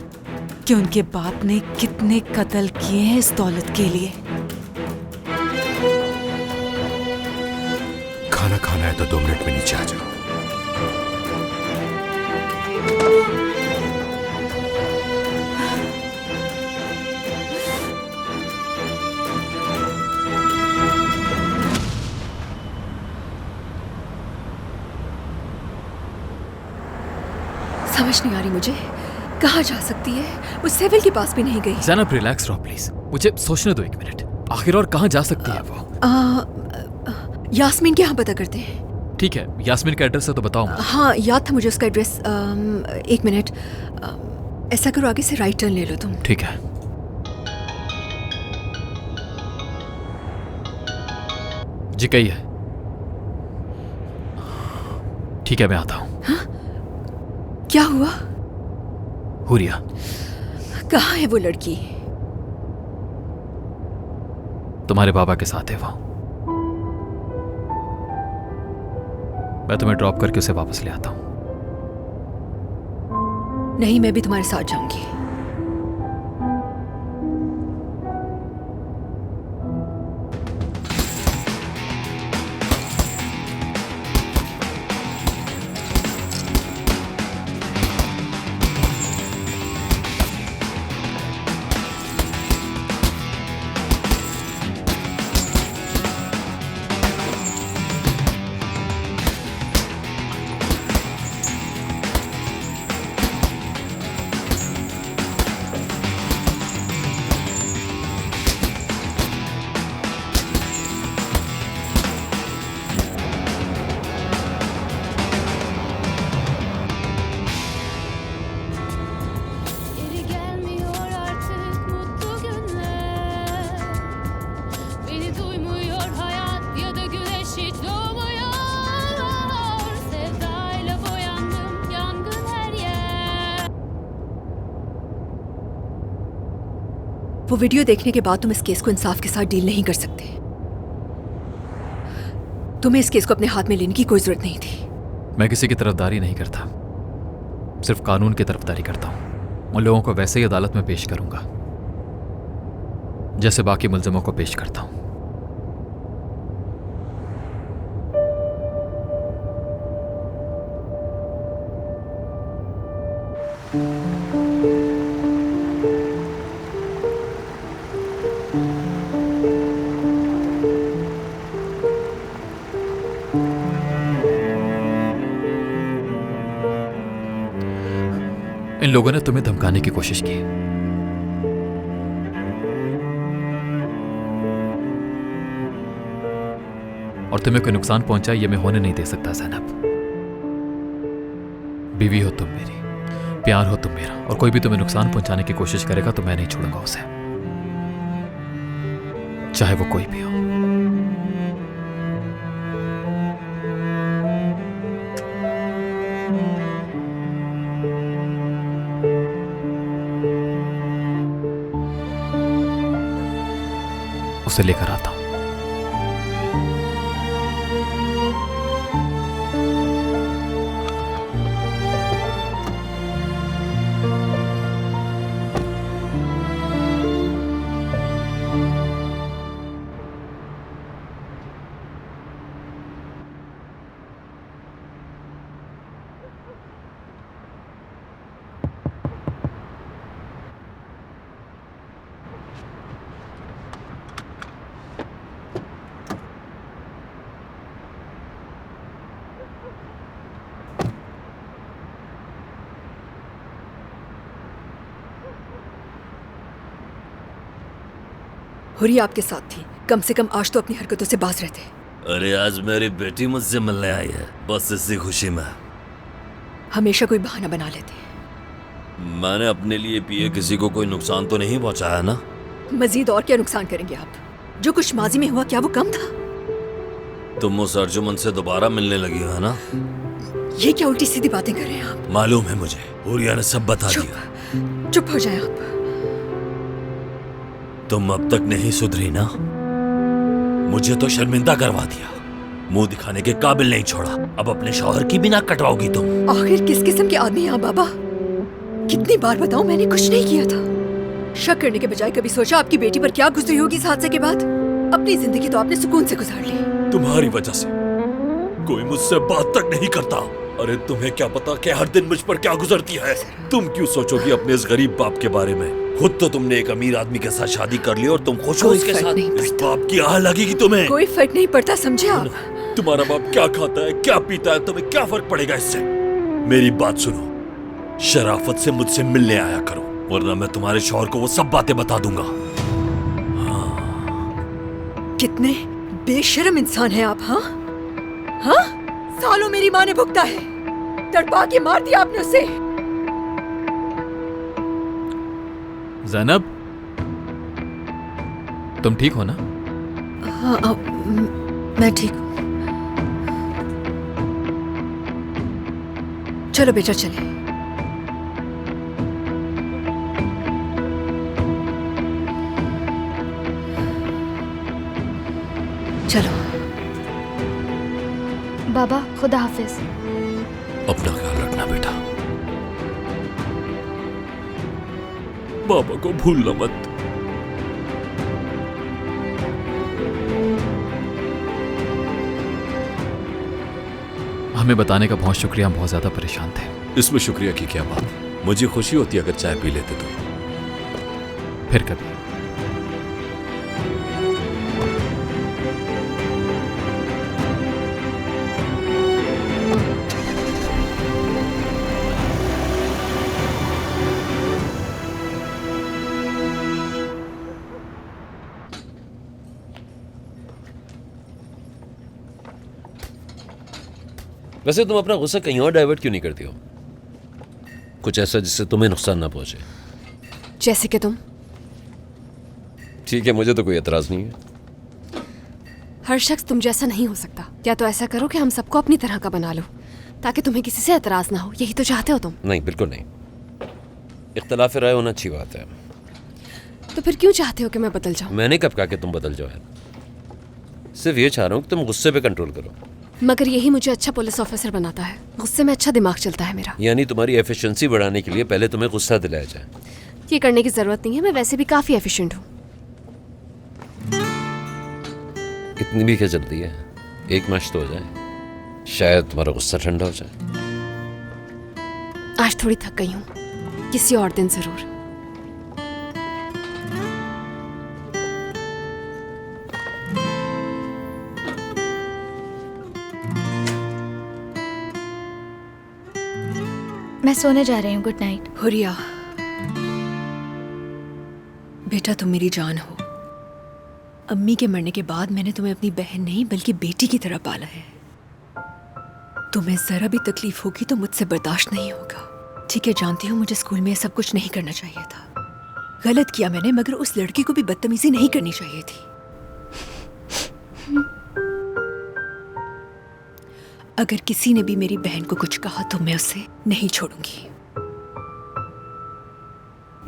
कि उनके बाप ने कितने कत्ल किए हैं इस दौलत के लिए। खाना खाना है तो 2 मिनट में नीचे आ जाओ। समझ नहीं आ रही मुझे, कहाँ जा सकती है? वो सेविल के पास भी नहीं गई। ज़ैनब रिलैक्स रहो प्लीज, मुझे सोचने दो 1 मिनट। आखिर और कहाँ जा सकती है वो? यास्मीन के यहाँ पता करते हैं। ठीक है, यास्मीन का एड्रेस है तो बताओ मुझे। हाँ याद था मुझे उसका एड्रेस। 1 मिनट, ऐसा करो आगे से राइट टर्न ले लो तुम। ठीक है। जी कही है। ठीक है मैं आता हूँ। हाँ? क्या हुआ? हुरिया कहाँ है वो लड़की? तुम्हारे बाबा के साथ है वो। मैं तुम्हें ड्रॉप करके उसे वापस ले आता हूं। नहीं, मैं भी तुम्हारे साथ जाऊंगी। वो वीडियो देखने के बाद तुम इस केस को इंसाफ के साथ डील नहीं कर सकते। तुम्हें इस केस को अपने हाथ में लेने की कोई जरूरत नहीं थी। मैं किसी की तरफदारी नहीं करता, सिर्फ कानून की तरफदारी करता हूं। उन लोगों को वैसे ही अदालत में पेश करूंगा जैसे बाकी मुल्जिमों को पेश करता हूं। इन लोगों ने तुम्हें धमकाने की कोशिश की। और तुम्हें कोई नुकसान पहुंचा ये मैं होने नहीं दे सकता ज़ैनब। बीवी हो तुम मेरी, प्यार हो तुम मेरा, और कोई भी तुम्हें नुकसान पहुंचाने की कोशिश करेगा तो मैं नहीं छोड़ूंगा उसे, चाहे वो कोई भी हो। उसे लेकर आता हूं। हुरी आपके साथ थी, कम से कम आज तो अपनी हरकतों से बाज रहते। अरे आज मेरी बेटी मुझसे मिलने आई है, बस इसी खुशी में। हमेशा कोई बहाना बना लेते हैं। मैंने अपने लिए पिए किसी को कोई नुकसान तो नहीं पहुंचाया ना? मजीद और क्या नुकसान करेंगे आप? जो कुछ माजी में हुआ क्या वो कम था? तुम उस अर्जुमन से दोबारा मिलने लगी हो, है ना? ये क्या उल्टी सीधी बातें कर रहे हैं आप? मालूम है मुझे, हुरिया ने सब बता दिया। चुप हो जाए आप। तुम अब तक नहीं सुधरी ना? मुझे तो शर्मिंदा करवा दिया, मुंह दिखाने के काबिल नहीं छोड़ा। अब अपने शौहर की भी नाक कटवाओगी तुम। आखिर किस किस्म के आदमी हैं आप बाबा? कितनी बार बताऊं मैंने कुछ नहीं किया था। शक करने के बजाय कभी सोचा आपकी बेटी पर क्या गुजरी होगी इस हादसे के बाद? अपनी जिंदगी तो आपने सुकून से गुजार ली। तुम्हारी वजह से कोई मुझसे बात तक नहीं करता। अरे तुम्हें क्या पता कि हर दिन मुझ पर क्या गुजरती है? तुम क्यों सोचोगी अपने इस गरीब बाप के बारे में? खुद तो तुमने एक अमीर आदमी के साथ शादी कर ली और तुम खुश हो उसके साथ। इस बाप की आह लगेगी तुम्हें? कोई फर्क नहीं पड़ता, समझे आप? तुम्हारा बाप क्या खाता है, क्या पीता है, तुम्हें क्या फर्क पड़ेगा इससे? मेरी बात सुनो, शराफत से मुझसे मिलने आया करो, वरना मैं तुम्हारे शौहर को वो सब बातें बता दूंगा। कितने बेशर्म इंसान हैं आप। हाँ हाँ, सालों मेरी माँ ने भुगता है, तड़पा के मार दिया आपने उसे। ज़ैनब, तुम ठीक हो ना? हाँ, मैं ठीक हूँ। चलो बेटा चले। चलो। बाबा खुदा हाफिज। अपना ख्याल रखना बेटा, बाबा को भूलना मत। हमें बताने का बहुत शुक्रिया, हम बहुत ज्यादा परेशान थे। इसमें शुक्रिया की क्या बात? मुझे खुशी होती अगर चाय पी लेते तो। फिर कभी। वैसे तुम अपना गुस्सा कहीं और डाइवर्ट क्यों नहीं करती हो? कुछ ऐसा जिससे तुम्हें नुकसान ना पहुंचे। जैसे कि तुम। ठीक है, मुझे तो कोई एतराज नहीं है। हर शख्स तुम जैसा नहीं हो सकता। या तो ऐसा करो कि हम सबको अपनी तरह का बना लो, ताकि तुम्हें किसी से एतराज ना हो। यही तो चाहते हो तुम। नहीं, बिल्कुल नहीं। इख्तलाफ राय होना अच्छी बात है। तो फिर क्यों चाहते हो कि मैं बदल जाऊं? मैंने कब कहा कि तुम बदल जाओ यार? सिर्फ ये चाह रहा हूँ कि तुम गुस्से पे कंट्रोल करो। मगर यही मुझे अच्छा पुलिस ऑफिसर बनाता है। गुस्से में अच्छा दिमाग चलता है मेरा। यानी तुम्हारी एफिशिएंसी बढ़ाने के लिए पहले तुम्हें गुस्सा दिलाया जाए। ये करने की जरूरत नहीं है, मैं वैसे भी काफी एफिशिएंट हूँ। इतनी भी क्या जल्दी है? एक मैच तो हो जाए, शायद तुम्हारा गुस्सा ठंडा हो जाए। आज थोड़ी थक गई हूँ, किसी और दिन जरूर। मैं सोने जा रही हूँ। Good night. हुरिया बेटा, तुम मेरी जान हो। अम्मी के मरने के बाद मैंने तुम्हें अपनी बहन नहीं बल्कि बेटी की तरह पाला है। तुम्हें जरा भी तकलीफ होगी तो मुझसे बर्दाश्त नहीं होगा। ठीक है, जानती हूँ मुझे स्कूल में सब कुछ नहीं करना चाहिए था। गलत किया मैंने, मगर उस लड़की को भी बदतमीजी नहीं करनी चाहिए थी। अगर किसी ने भी मेरी बहन को कुछ कहा तो मैं उसे नहीं छोड़ूंगी।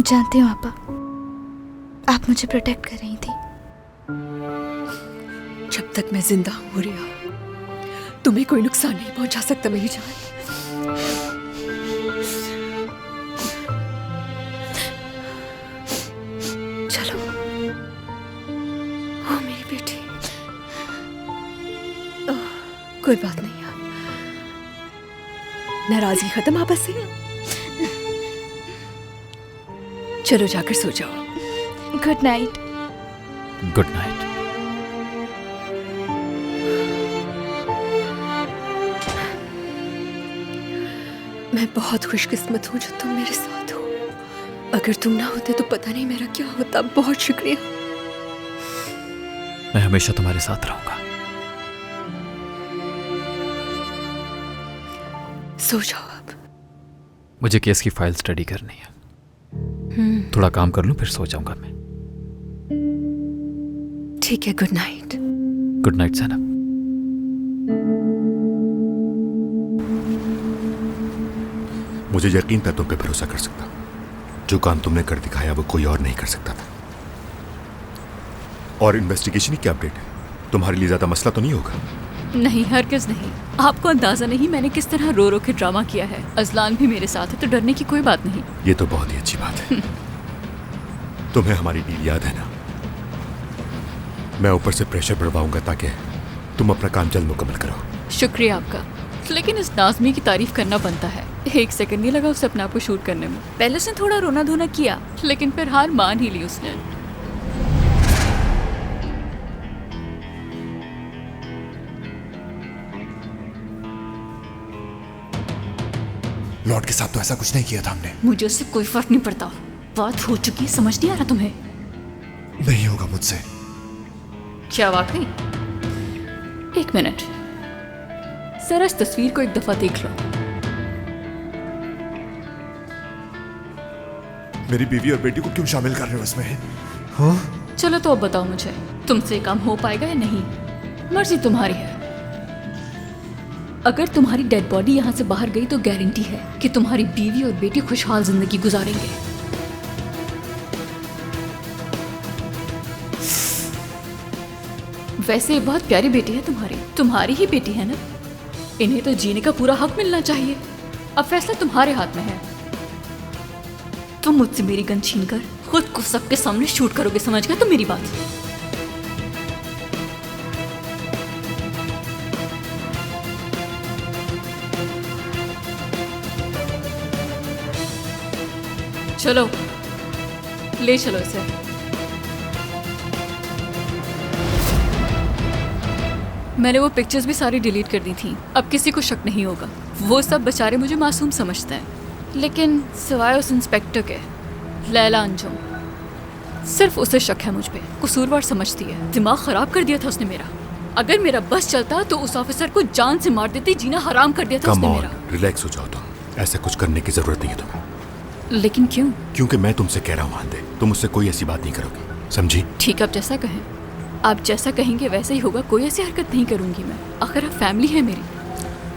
जानती हूँ आपा, आप मुझे प्रोटेक्ट कर रही थी। जब तक मैं जिंदा हूँ हुरिया, तुम्हें कोई नुकसान नहीं पहुंचा सकता मेरी जान। चलो। ओ मेरी बेटी। कोई बात नहीं, नाराजगी खत्म आपस से। चलो जाकर सो जाओ। Good night. Good night. मैं बहुत खुशकिस्मत हूँ जो तुम मेरे साथ हो। अगर तुम ना होते तो पता नहीं मेरा क्या होता। बहुत शुक्रिया। मैं हमेशा तुम्हारे साथ रहूंगा। सो जाओ अब। मुझे केस की फाइल स्टडी करनी है। थोड़ा काम कर लूं फिर सो जाऊंगा मैं। ठीक है, good night. Good night Zainab. मुझे यकीन था तुम पे भरोसा कर सकता। जो काम तुमने कर दिखाया वो कोई और नहीं कर सकता था। और इन्वेस्टिगेशन की क्या अपडेट है? तुम्हारे लिए ज्यादा मसला तो नहीं होगा? नहीं, हरगिज़ नहीं। आपको अंदाजा नहीं मैंने किस तरह रो रो के ड्रामा किया है। अजलान भी मेरे साथ है, तो डरने की कोई बात नहीं। ये तो बहुत ही अच्छी बात है। तुम्हें हमारी डील याद है ना? मैं ऊपर से प्रेशर बढ़वाऊंगा ताकि तुम अपना काम जल्द मुकम्मल करो। शुक्रिया आपका, लेकिन इस नाज़मी की तारीफ करना बनता है। 1 सेकंड नहीं लगा उसे अपने आप को शूट करने में। पहले उसने थोड़ा रोना धोना किया, लेकिन फिर हार मान ही ली उसने। लॉर्ड के साथ तो ऐसा कुछ नहीं किया था हमने। मुझे उससे कोई फर्क नहीं पड़ता। बात हो चुकी है, समझ नहीं आ रहा तुम्हें? नहीं होगा मुझसे। क्या वाकई? 1 मिनट, जरा इस तस्वीर को एक दफा देख लो। मेरी बीवी और बेटी को क्यों शामिल कर रहे हो इसमें? हाँ? चलो तो अब बताओ मुझे, तुमसे ये काम हो पाएगा या नहीं? मर्जी तुम्हारी है। अगर तुम्हारी डेड बॉडी यहाँ से बाहर गई तो गारंटी है कि तुम्हारी बीवी और बेटी खुशहाल जिंदगी गुजारेंगे। वैसे ये बहुत प्यारी बेटी है तुम्हारी ही बेटी है ना? इन्हें तो जीने का पूरा हक मिलना चाहिए। अब फैसला तुम्हारे हाथ में है। तुम मुझसे मेरी गन छीनकर खुद को सबके सामने शूट करोगे, समझ गए? तो मेरी बात चलो, ले चलो इसे। मैंने वो पिक्चर्स भी सारी डिलीट कर दी थी। अब किसी को शक नहीं होगा। वो सब बेचारे मुझे मासूम समझते हैं, लेकिन सिवाय उस इंस्पेक्टर के, लैला अंजुम, सिर्फ उसे शक है मुझ पे। कसूरवार समझती है। दिमाग खराब कर दिया था उसने मेरा। अगर मेरा बस चलता तो उस ऑफिसर को जान से मार देती। जीना हराम कर दिया था उसने मेरा। रिलैक्स हो जाओ तुम। ऐसा कुछ करने की जरूरत नहीं है तुम्हें। लेकिन क्यों? क्योंकि मैं तुमसे कह रहा हूँ आंदे, तुम मुझसे कोई ऐसी बात नहीं करोगी, समझी? ठीक, आप जैसा कहें। आप जैसा कहेंगे वैसे ही होगा। कोई ऐसी हरकत नहीं करूंगी मैं। आखिर आप फैमिली है मेरी।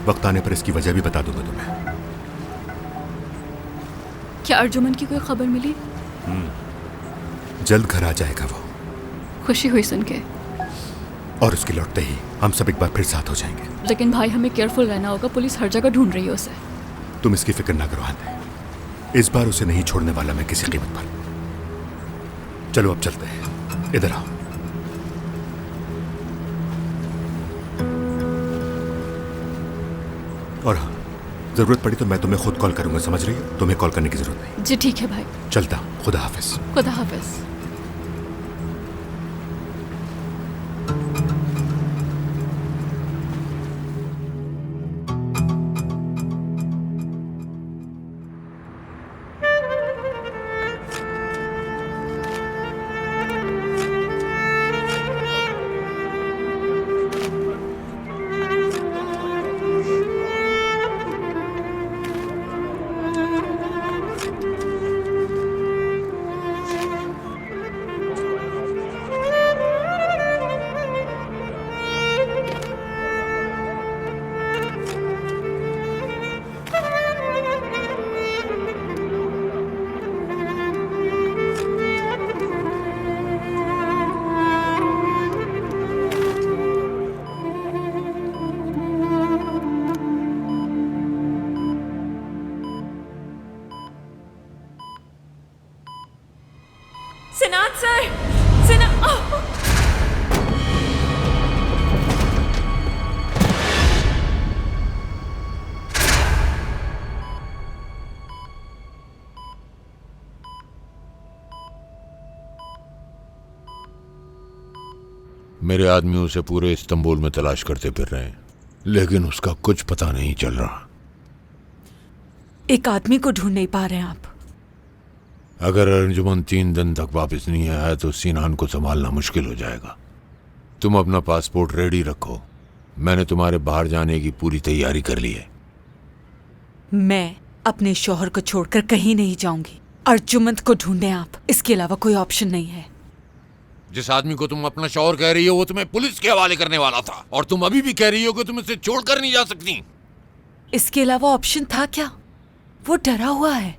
वक्त आने पर इसकी वजह भी बता दूंगा तुम्हें। क्या अर्जुमन की कोई खबर मिली? जल्द घर आ जाएगा वो। खुशी हुई सुन के। और उसके लौटते ही हम सब एक बार फिर साथ हो जाएंगे। लेकिन भाई हमें केयरफुल रहना होगा। पुलिस हर जगह ढूंढ रही है उसे। तुम इसकी फिक्र ना करो आंदे। इस बार उसे नहीं छोड़ने वाला मैं किसी कीमत पर। चलो अब चलते हैं। इधर आओ। और हाँ, जरूरत पड़ी तो मैं तुम्हें खुद कॉल करूंगा, समझ रही हो? तुम्हें कॉल करने की जरूरत नहीं। जी ठीक है भाई। चलता हूं। खुदा हाफिज। खुदा हाफिज। सिनान सर, सिनान। मेरे आदमी उसे पूरे इस्तांबुल में तलाश करते फिर रहे हैं, लेकिन उसका कुछ पता नहीं चल रहा। एक आदमी को ढूंढ नहीं पा रहे हैं आप? अगर अर्जुमन 3 दिन तक वापस नहीं आया तो सिनान को संभालना मुश्किल हो जाएगा। तुम अपना पासपोर्ट रेडी रखो। मैंने तुम्हारे बाहर जाने की पूरी तैयारी कर ली है। मैं अपने शौहर को छोड़कर कहीं नहीं जाऊंगी। अर्जुमन को ढूंढें आप, इसके अलावा कोई ऑप्शन नहीं है। जिस आदमी को तुम अपना शौहर कह रही हो वो तुम्हें पुलिस के हवाले करने वाला था, और तुम अभी भी कह रही हो कि तुम इसे छोड़कर नहीं जा सकती। इसके अलावा ऑप्शन था क्या? वो डरा हुआ है।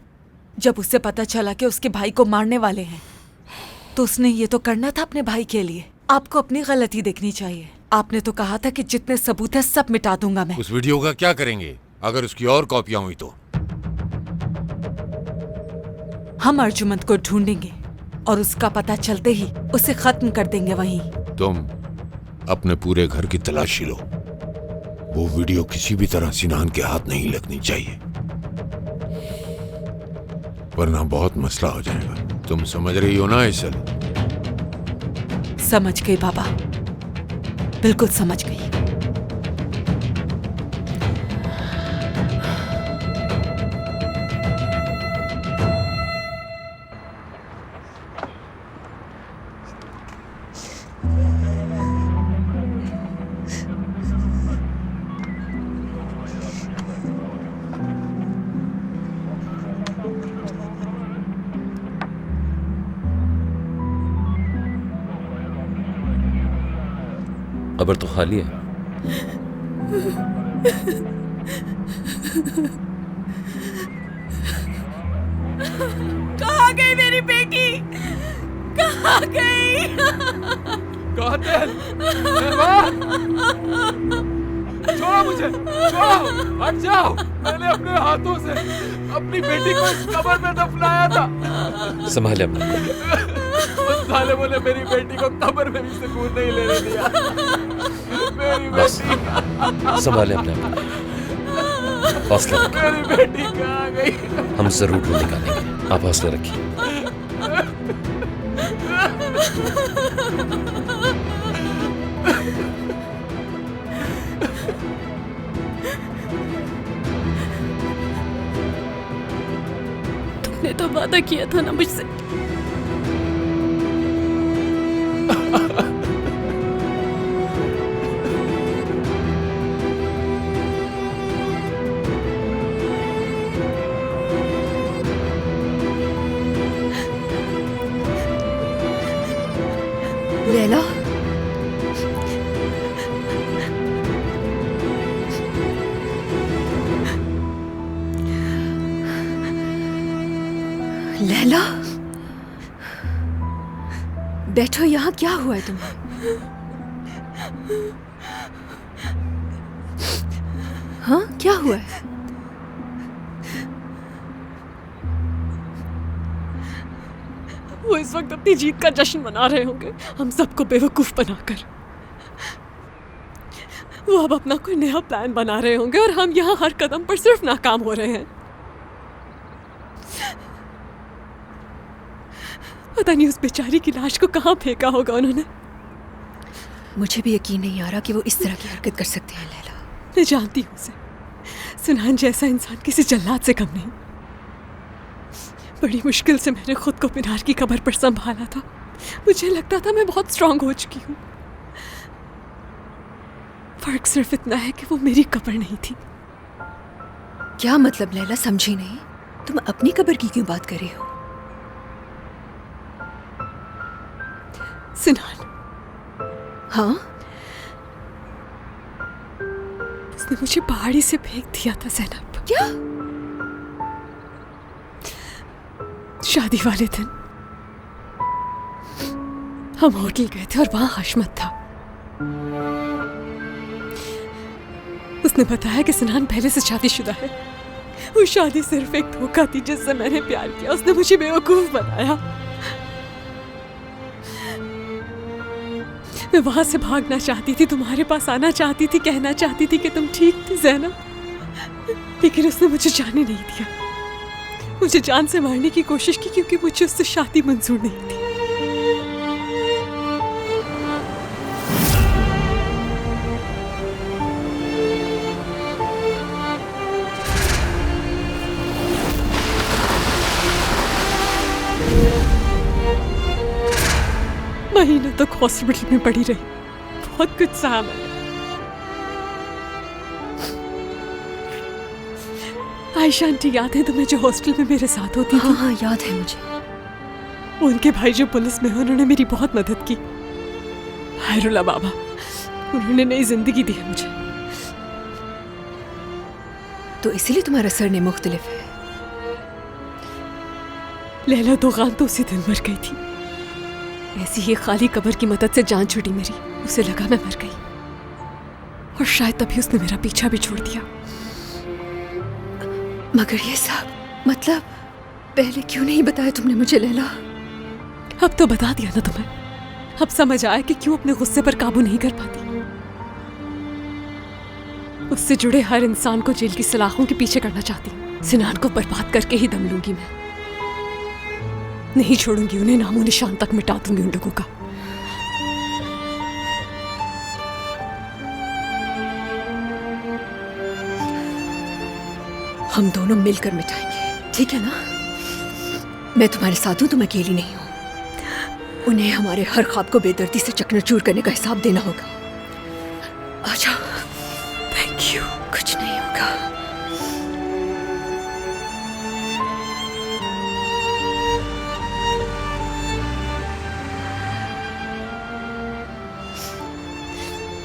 जब उसे पता चला कि उसके भाई को मारने वाले हैं तो उसने ये तो करना था अपने भाई के लिए। आपको अपनी गलती देखनी चाहिए। आपने तो कहा था कि जितने सबूत है सब मिटा दूंगा मैं। उस वीडियो का क्या करेंगे अगर उसकी और कॉपियां हुई तो? हम अर्जुमंद को ढूंढेंगे और उसका पता चलते ही उसे खत्म कर देंगे। वहीं तुम अपने पूरे घर की तलाशी लो। वो वीडियो किसी भी तरह सिनान के हाथ नहीं लगनी चाहिए, वरना बहुत मसला हो जाएगा। तुम समझ रही हो ना ऐसा? समझ गई बाबा, बिल्कुल समझ गई। कब्र तो खाली है। कहाँ गई मेरी बेटी? कहाँ गई? कातिल! छोड़ो मुझे, छोड़ो, हट जाओ। मैंने अपने हाथों से अपनी बेटी को इस कब्र में दफनाया था। संभाले अपना। उस सालिमों ने मेरी बेटी को कब्र में भी सुकून नहीं लेने दिया। मेरी बस बेटी, संभाले अपने हौसला रखिए। मेरी बेटी कहाँ गई? हम जरूर ढूंढ निकालेंगे, आप हौसला रखिए। तुमने तो वादा किया था ना मुझसे। लैला, लैला, बैठो। यहाँ क्या हुआ है तुम्हें? हाँ, क्या हुआ है? वो इस वक्त अपनी जीत का जश्न मना रहे होंगे, हम सबको बेवकूफ बनाकर। वो अब अपना कोई नया प्लान बना रहे होंगे और हम यहाँ हर कदम पर सिर्फ नाकाम हो रहे हैं। पता नहीं उस बेचारी की लाश को कहाँ फेंका होगा उन्होंने। मुझे भी यकीन नहीं आ रहा कि वो इस तरह की हरकत कर सकते हैं। लैला, मैं जानती हूँ उसे। सुनान जैसा इंसान किसी जल्लाद से कम नहीं। बड़ी मुश्किल से मैंने खुद को मीनार की कब्र पर संभाला था। मुझे लगता था मैं बहुत स्ट्रांग हो चुकी हूँ। फर्क सिर्फ इतना है कि वो मेरी कब्र नहीं थी। क्या मतलब लैला? समझी नहीं। तुम अपनी कब्र की क्यों बात कर रही हो? सिनान। हाँ? उसने मुझे पहाड़ी से फेंक दिया था ज़ैनब। क्या? शादी वाले दिन हम होटल गए थे और वहां हाशमत था। उसने बताया कि सिनान पहले से शादीशुदा है। वो शादी सिर्फ एक धोखा थी जिससे मैंने प्यार किया। उसने मुझे बेवकूफ बनाया। मैं वहां से भागना चाहती थी, तुम्हारे पास आना चाहती थी, कहना चाहती थी कि तुम ठीक थी ज़ैनब, लेकिन उसने मुझे जाने नहीं दिया। मुझे जान से मारने की कोशिश की क्योंकि मुझे उससे शादी मंजूर नहीं थी। महीनों तक हॉस्पिटल में पड़ी रही। बहुत कुछ सहा मैंने। आयशा आंटी याद है तुम्हें, जो हॉस्टल में मेरे साथ होती थी? हाँ, याद है मुझे। उनके भाई जो पुलिस में हैं, उन्होंने मेरी बहुत मदद की। हैरुल्ला बाबा, उन्होंने नई जिंदगी दी है मुझे। तो इसीलिए तुम्हारा सरनेम मुख्तलिफ है। लैला दोगान तो उसी दिन मर गई थी। ऐसी ही खाली कब्र की मदद से जान छूटी मेरी। उसे लगा मैं मर गई, और शायद तभी उसने मेरा पीछा भी छोड़ दिया। मगर ये सब मतलब पहले क्यों नहीं बताया तुमने मुझे लैला? अब तो बता दिया ना तुम्हें। अब समझ आया कि क्यों अपने गुस्से पर काबू नहीं कर पाती। उससे जुड़े हर इंसान को जेल की सलाखों के पीछे करना चाहती हूँ। सिनान को बर्बाद करके ही दम लूंगी मैं। नहीं छोड़ूंगी उन्हें, नामो निशान तक मिटा दूंगी उन लोगों का। हम दोनों मिलकर मिटाएंगे, ठीक है ना? मैं तुम्हारे साथ हूं, तुम अकेली नहीं हो। उन्हें हमारे हर ख्वाब को बेदर्दी से चकनाचूर करने का हिसाब देना होगा। आजा। Thank you. कुछ नहीं होगा।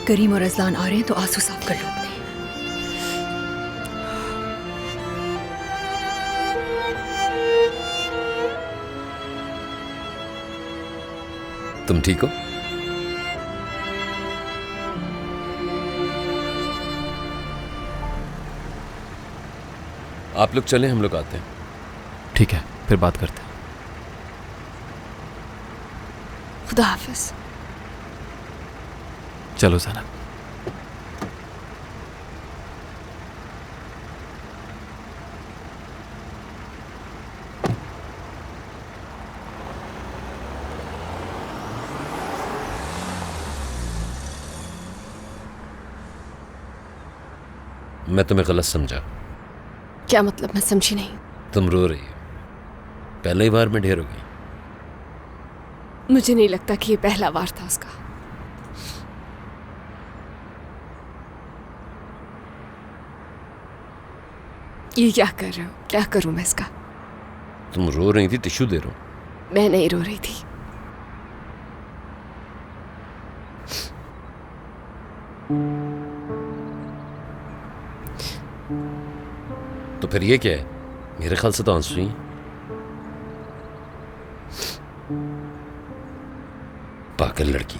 करीम और अजलान आ रहे हैं तो आंसू साफ कर लो अपने। तुम ठीक हो? आप लोग चलें, हम लोग आते हैं। ठीक है, फिर बात करते हैं। खुदा हाफिज। चलो ज़ैनब। मैं तुम्हें गलत समझा। क्या मतलब? मैं समझी नहीं। तुम रो रही हो। पहले ही बार में ढेर हो गई। मुझे नहीं लगता कि ये पहला वार था उसका। ये क्या कर रहे हो? क्या करूं मैं इसका? तुम रो रही थी, टिश्यू दे रहा हूं। मैं नहीं रो रही थी। तो फिर ये क्या है? मेरे ख्याल से तो आंसू ही हैं। पागल लड़की।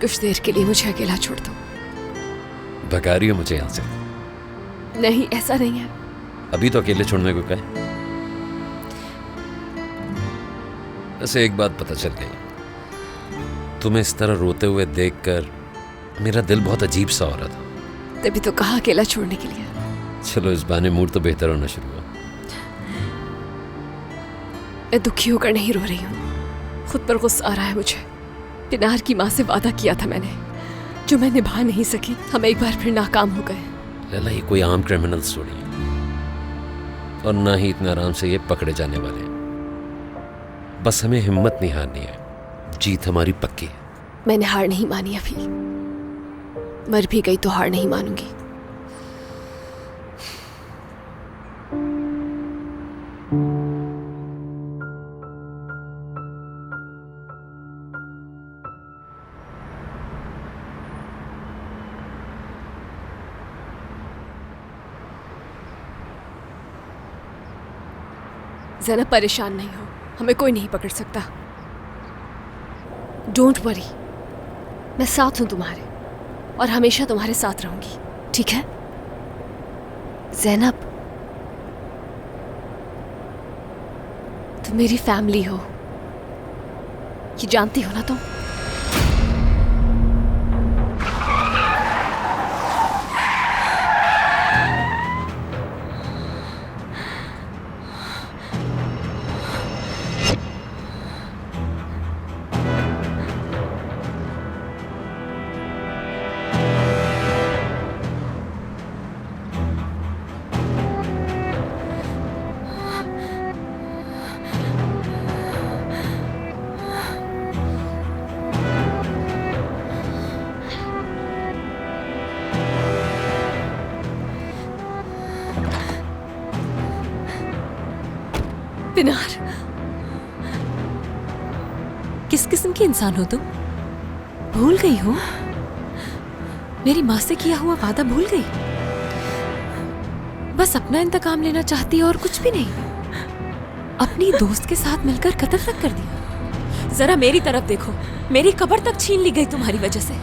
कुछ देर के लिए मुझे अकेला छोड़ दो। भगा रही हो मुझे यहां से? नहीं, ऐसा नहीं है। अभी तो अकेले छोड़ने को कहे। वैसे एक बात पता चल गई, तुम्हें इस तरह रोते हुए देखकर मेरा दिल बहुत अजीब सा हो रहा था। तभी तो कहा अकेला छोड़ने के लिए। चलो इस बहाने मूड तो बेहतर होना शुरू हुआ। मैं दुखी होकर नहीं रो रही हूँ, खुद पर गुस्सा आ रहा है मुझे। पिनार की माँ से वादा किया था मैंने, जो मैं निभा नहीं सकी। हम एक बार फिर नाकाम हो गए। लैला, ये कोई आम क्रिमिनल थोड़ी है, और ना ही इतना आराम से ये पकड़े जाने वाले हैं। बस हमें हिम्मत नहीं हारनी है, जीत हमारी पक्की है। मैंने हार नहीं मानी अभी। मर भी गई तो हार नहीं मानूंगी। ज़ैनब, परेशान नहीं हो, हमें कोई नहीं पकड़ सकता। डोंट वरी, मैं साथ हूं तुम्हारे, और हमेशा तुम्हारे साथ रहूंगी, ठीक है? ज़ैनब, तुम मेरी फैमिली हो, ये जानती हो ना तुम? पिनार, किस किस्म की इंसान हो तुम? भूल गई हो? मेरी माँ से किया हुआ वादा भूल गई? बस अपना इंतकाम लेना चाहती है और कुछ भी नहीं। अपनी दोस्त के साथ मिलकर कत्ल तक कर दिया। जरा मेरी तरफ देखो, मेरी कब्र तक छीन ली गई तुम्हारी वजह से।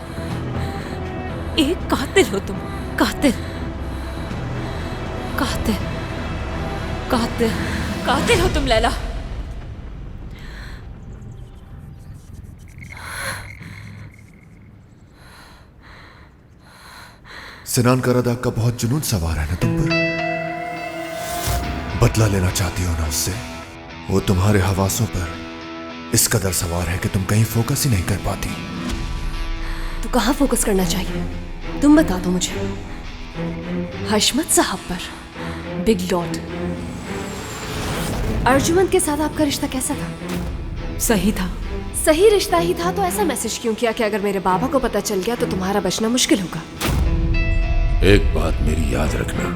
एक कातिल हो तुम, कातिल, कातिल, कातिल, कातिल हो तुम लैला। सिनान करादा का बहुत जुनून सवार है ना तुम पर। बदला लेना चाहती हो ना उससे। वो तुम्हारे हवासों पर इस कदर सवार है कि तुम कहीं फोकस ही नहीं कर पाती। तो कहाँ फोकस करना चाहिए तुम बता दो मुझे। हशमत साहब पर, बिग लॉर्ड। अर्जुमंद के साथ आपका रिश्ता कैसा था? सही था। सही रिश्ता ही था तो ऐसा मैसेज क्यों किया कि अगर मेरे बाबा को पता चल गया तो तुम्हारा बचना मुश्किल होगा? एक बात मेरी याद रखना,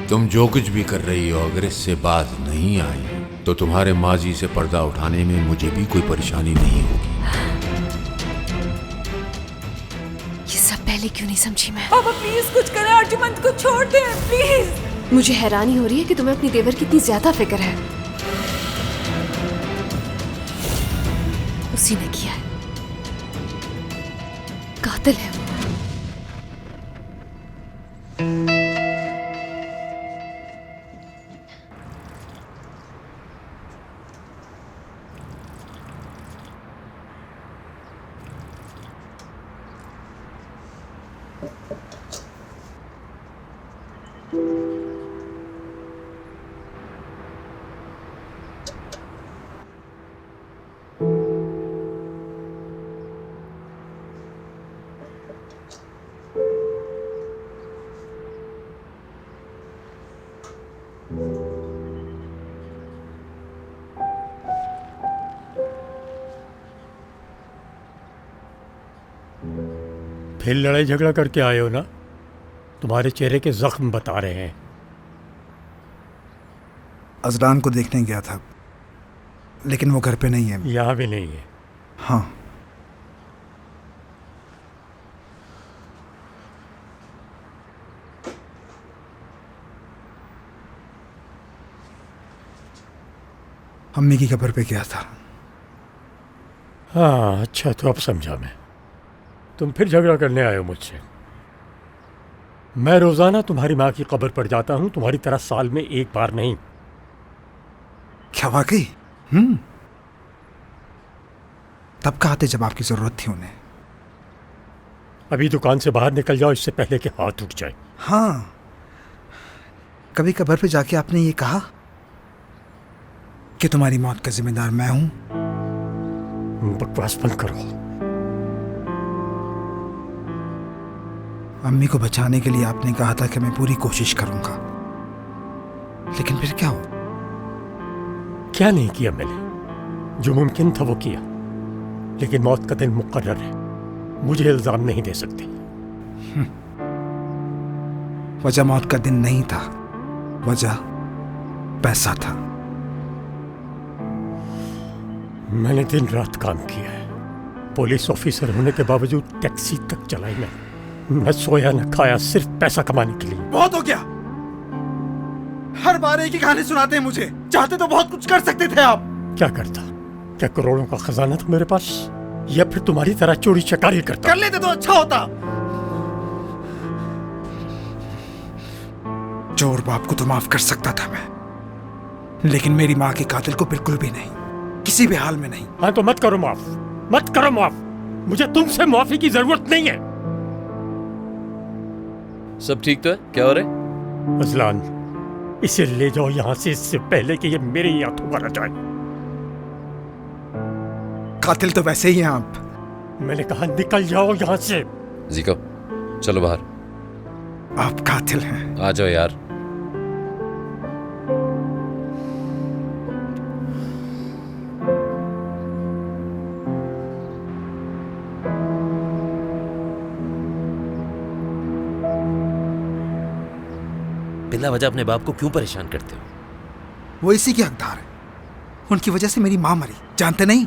तुम जो कुछ भी कर रही हो अगर इससे बात नहीं आई तो तुम्हारे माजी से पर्दा उठाने में मुझे भी कोई परेशानी नहीं होगी। ये सब पहले क्यों नहीं समझी मैं? पापा प्लीज कुछ करें, अर्जुमंद को छोड़ दे प्लीज। मुझे हैरानी हो रही है कि तुम्हें अपनी देवर की इतनी ज्यादा फिक्र है। उसी ने किया है, कातिल है वो। फिर लड़ाई झगड़ा करके आए हो ना? तुम्हारे चेहरे के जख्म बता रहे हैं। अजलान को देखने गया था, लेकिन वो घर पे नहीं है। यहाँ भी नहीं है? हाँ। अम्मी की कब्र पे गया था। हाँ अच्छा, तो अब समझा मैं। तुम फिर झगड़ा करने आए हो मुझसे। मैं रोजाना तुम्हारी माँ की कब्र पर जाता हूँ, तुम्हारी तरह साल में एक बार नहीं। क्या वाकई? तब कहा थे जब आपकी जरूरत थी उन्हें। अभी दुकान से बाहर निकल जाओ इससे पहले कि हाथ उठ जाए। हाँ, कभी कब्र पे जाके आपने ये कहा कि तुम्हारी मौत का जिम्मेदार मैं हूं? बकवास बंद करो। अम्मी को बचाने के लिए आपने कहा था कि मैं पूरी कोशिश करूंगा, लेकिन फिर क्या हो? क्या नहीं किया मैंने? जो मुमकिन था वो किया, लेकिन मौत का दिन मुकर्रर है। मुझे इल्जाम नहीं दे सकते। वजह मौत का दिन नहीं था, वजह पैसा था। मैंने दिन रात काम किया है। पुलिस ऑफिसर होने के बावजूद टैक्सी तक चलाई मैं सोया न खाया सिर्फ पैसा कमाने के लिए। बहुत हो गया, हर बार एक ही कहानी सुनाते हैं मुझे। चाहते तो बहुत कुछ कर सकते थे आप। क्या करता? क्या करोड़ों का खजाना था मेरे पास, या फिर तुम्हारी तरह चोरी चकारी करता? कर लेते तो अच्छा होता। चोर बाप को तो माफ कर सकता था मैं, लेकिन मेरी माँ के कातिल को बिल्कुल भी नहीं, किसी भी हाल में नहीं। हाँ तो मत करो माफ, मत करो माफ। मुझे तुमसे माफी की जरूरत नहीं है। सब ठीक तो है? क्या हो रहा है? अजलान, इसे ले जाओ यहाँ से, इससे पहले कि ये मेरे ही हाथों मारा जाए। कातिल तो वैसे ही हैं आप। मैंने कहा निकल जाओ यहाँ से। जीको, चलो बाहर। आप कातिल हैं। आ जाओ यार। बिला वजह अपने बाप को क्यों परेशान करते हो? वो इसी के हकदार है। उनकी वजह से मेरी माँ मरी, जानते नहीं?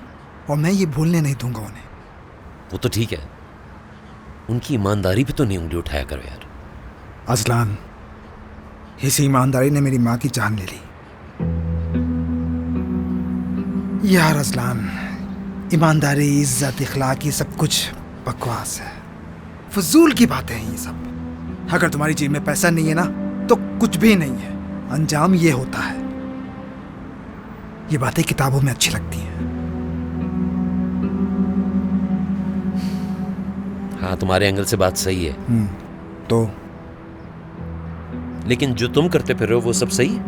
और मैं ये भूलने नहीं दूंगा उन्हें। वो तो ठीक है, उनकी ईमानदारी पे तो नहीं उंगली उठाया करो यार। अजलान, इसी ईमानदारी ने मेरी माँ की जान ले ली। यार अजलान, ईमानदारी, इज्जत, इखलाक, ये सब कुछ बकवास है, फजूल की बातें हैं ये सब। अगर तुम्हारी जेब में पैसा नहीं है ना तो कुछ भी नहीं है, अंजाम ये होता है। ये बातें किताबों में अच्छी लगती हैं। हाँ, तुम्हारे एंगल से बात सही है। तो लेकिन जो तुम करते फिर रहे हो वो सब सही है?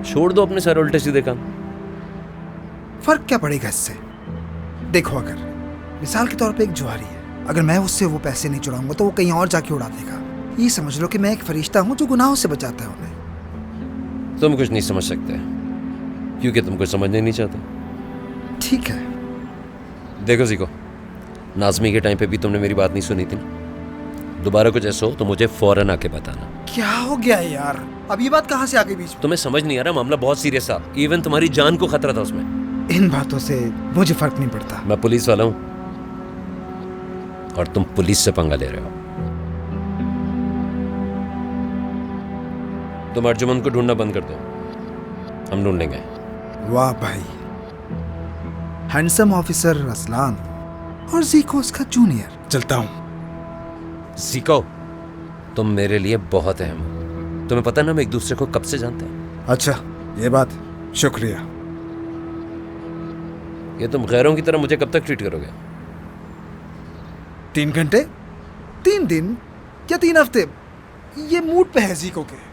छोड़ दो अपने सारे उल्टे सीधे काम। फर्क क्या पड़ेगा इससे? देखो, अगर मिसाल के तौर पे एक जुआरी है, अगर मैं उससे वो पैसे नहीं चुराऊंगा तो वो कहीं और जाके उड़ा देगा। ये समझ लो कि मैं एक फरिश्ता हूँ जो गुनाहों से बचाता है उन्हें। तुम कुछ नहीं समझ सकते क्योंकि तुम कुछ समझना नहीं चाहते। ठीक है। देखो जीको, नाज़मी के टाइम पे भी तुमने मेरी बात नहीं सुनी थी। दोबारा कुछ ऐसा हो तो मुझे फौरन आके बताना। क्या हो गया है यार? अब ये बात कहाँ से आ गई बीच में? तुम्हें समझ नहीं आ रहा, मामला बहुत सीरियस था। इवन तुम्हारी जान को खतरा था उसमें। इन बातों से मुझे फर्क नहीं पड़ता। मैं पुलिस वाला हूँ और तुम पुलिस से पंगा ले रहे हो। तुम अर्जुमन को ढूंढना बंद कर दो, हम ढूंढ लेंगे। वाह भाई, हैंडसम ऑफिसर असलान और जीको उसका जूनियर। चलता हूँ। जीको, तुम मेरे लिए बहुत अहम हो। तुम्हें पता ना, हम एक दूसरे को कब से जानते हैं। अच्छा, ये बात, शुक्रिया। ये तुम गैरों की तरह मुझे कब तक ट्रीट करोगे? 3 घंटे, 3 दिन या 3 हफ्ते, ये मूड पे है जीको के।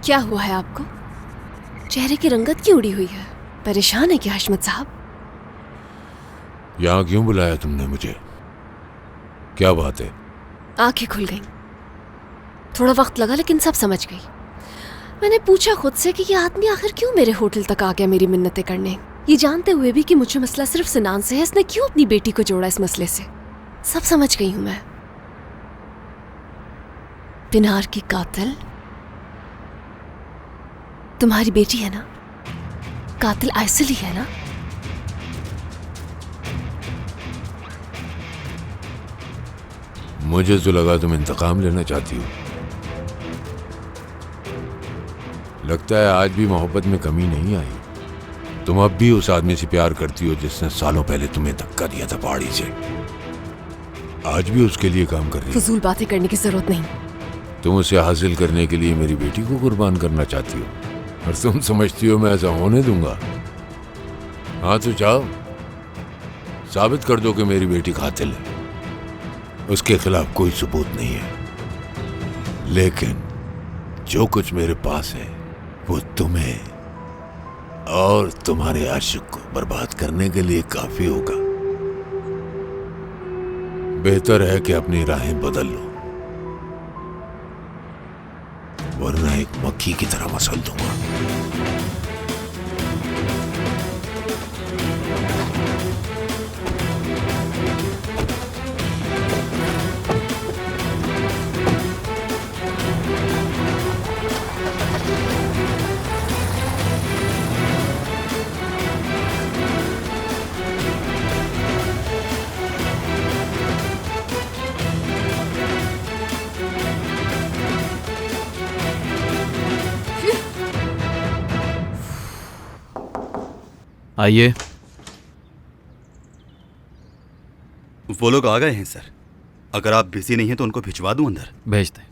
क्या हुआ है आपको? चेहरे की रंगत क्यों उड़ी हुई है? परेशान है क्या हशमत साहब? यहाँ क्यों बुलाया तुमने मुझे? क्या बात है? आंखें खुल गईं। थोड़ा वक्त लगा लेकिन सब समझ गई। मैंने पूछा खुद से कि ये आदमी आखिर क्यों मेरे होटल तक आ गया मेरी मिन्नतें करने, ये जानते हुए भी कि मुझे मसला सिर्फ सिनान से है। इसने क्यों अपनी बेटी को जोड़ा इस मसले से? सब समझ गई हूं मैं। पिनार की कातिल तुम्हारी बेटी है ना? कातिल आयसल ही है ना? मुझे तो लगा तुम इंतकाम लेना चाहती हो। लगता है आज भी मोहब्बत में कमी नहीं आई। तुम अब भी उस आदमी से प्यार करती हो जिसने सालों पहले तुम्हें धक्का दिया था पहाड़ी से। आज भी उसके लिए काम कर रही हो। फजूल बातें करने की जरूरत नहीं। तुम उसे हासिल करने के लिए मेरी बेटी को कुर्बान करना चाहती हो और तुम समझती हो मैं ऐसा होने दूंगा? हाँ तो जाओ, साबित कर दो कि मेरी बेटी कातिल है। उसके खिलाफ कोई सबूत नहीं है, लेकिन जो कुछ मेरे पास है वो तुम्हें और तुम्हारे आशिक को बर्बाद करने के लिए काफी होगा। बेहतर है कि अपनी राहें बदल लो, वरना एक मक्खी की तरह मसल दूंगा। आइए। वो लोग आ गए हैं सर। अगर आप बिजी नहीं हैं तो उनको भिजवा दूं अंदर? भेज दें।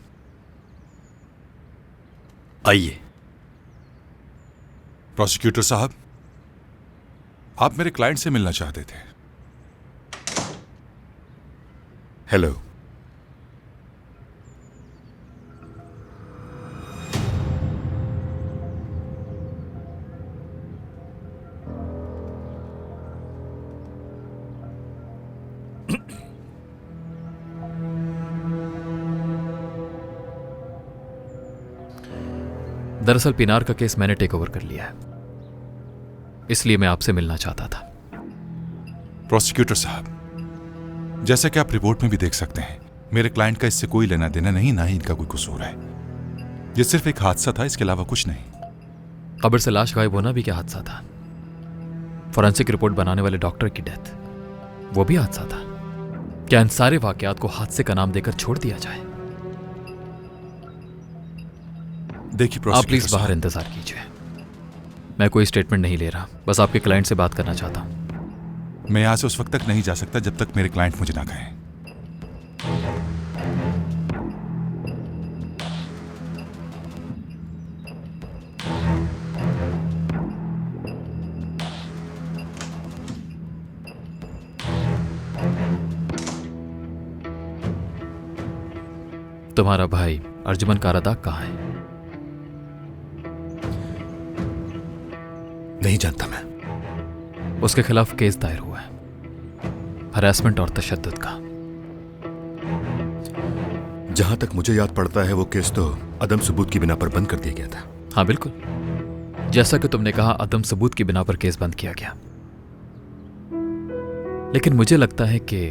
आइए। प्रोसिक्यूटर साहब, आप मेरे क्लाइंट से मिलना चाहते थे। हेलो। दरअसल पिनार का केस मैंने टेक ओवर कर लिया है, इसलिए मैं आपसे मिलना चाहता था। प्रोसिक्यूटर साहब, जैसा कि आप रिपोर्ट में भी देख सकते हैं, मेरे क्लाइंट का इससे कोई लेना देना नहीं, ना ही इनका कोई कसूर है। ये सिर्फ एक हादसा था, इसके अलावा कुछ नहीं। कब्र से लाश गायब होना भी क्या हादसा था? फोरेंसिक रिपोर्ट बनाने वाले डॉक्टर की डेथ, वो भी हादसा था। क्या इन सारे वाकयात को हादसे का नाम देकर छोड़ दिया जाए? देखिए आप प्लीज बाहर इंतजार कीजिए, मैं कोई स्टेटमेंट नहीं ले रहा, बस आपके क्लाइंट से बात करना चाहता हूं। मैं यहां से उस वक्त तक नहीं जा सकता जब तक मेरे क्लाइंट मुझे ना कहें। तुम्हारा भाई अर्जुमन कारादाग कहाँ है? नहीं जानता मैं। उसके खिलाफ केस दायर हुआ है, हरासमेंट और तशद्दुद का। जहां तक मुझे याद पड़ता है वो केस तो अदम सबूत की बिना पर बंद कर दिया गया था। हाँ बिल्कुल, जैसा कि तुमने कहा, अदम सबूत की बिना पर केस बंद किया गया। लेकिन मुझे लगता है कि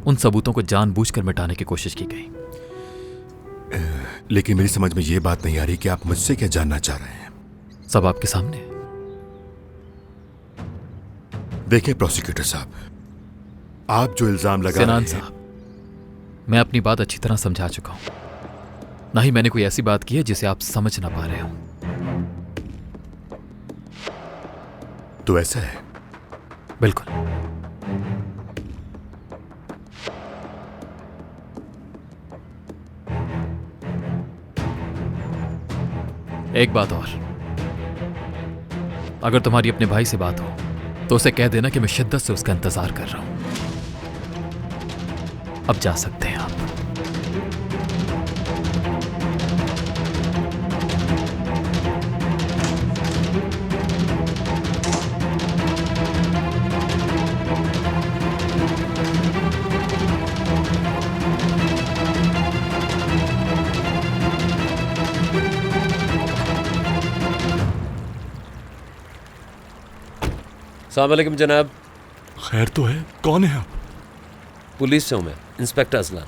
उन सबूतों को जानबूझकर मिटाने की कोशिश की गई। लेकिन मेरी समझ में यह बात नहीं आ रही कि आप मुझसे क्या जानना चाह रहे हैं। सब आपके सामने। देखिए प्रोसिक्यूटर साहब, आप जो इल्जाम लगा सिनान साहब, मैं अपनी बात अच्छी तरह समझा चुका हूं, ना ही मैंने कोई ऐसी बात की है जिसे आप समझ ना पा रहे हो। तो ऐसा है? बिल्कुल। एक बात और, अगर तुम्हारी अपने भाई से बात हो तो उसे कह देना कि मैं शिद्दत से उसका इंतजार कर रहा हूं। अब जा सकते हैं आप। अस्सलाम वालेकुम जनाब। खैर तो है, कौन है आप? पुलिस से हूँ मैं, इंस्पेक्टर असलान।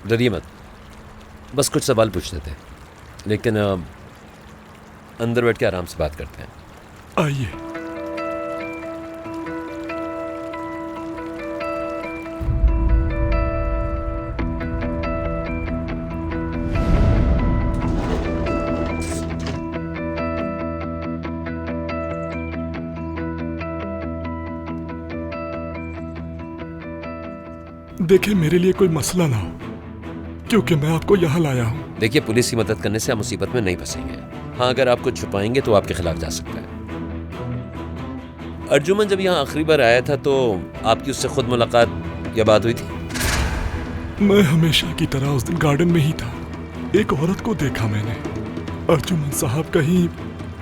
डरिए मत, बस कुछ सवाल पूछने थे, लेकिन अंदर बैठ के आराम से बात करते हैं। आइए। देखिए, मेरे लिए कोई मसला ना हो, क्योंकि मैं आपको यहाँ लाया हूँ। देखिए, पुलिस की मदद करने से आप मुसीबत में नहीं फंसेंगे। हाँ, अगर आप कुछ छुपाएंगे तो आपके खिलाफ जा सकता है। अर्जुमन जब यहाँ आखिरी बार आया था तो आपकी उससे खुद मुलाकात या बात हुई थी? मैं हमेशा की तरह उस दिन गार्डन में ही था। एक औरत को देखा मैंने। अर्जुमन साहब कहीं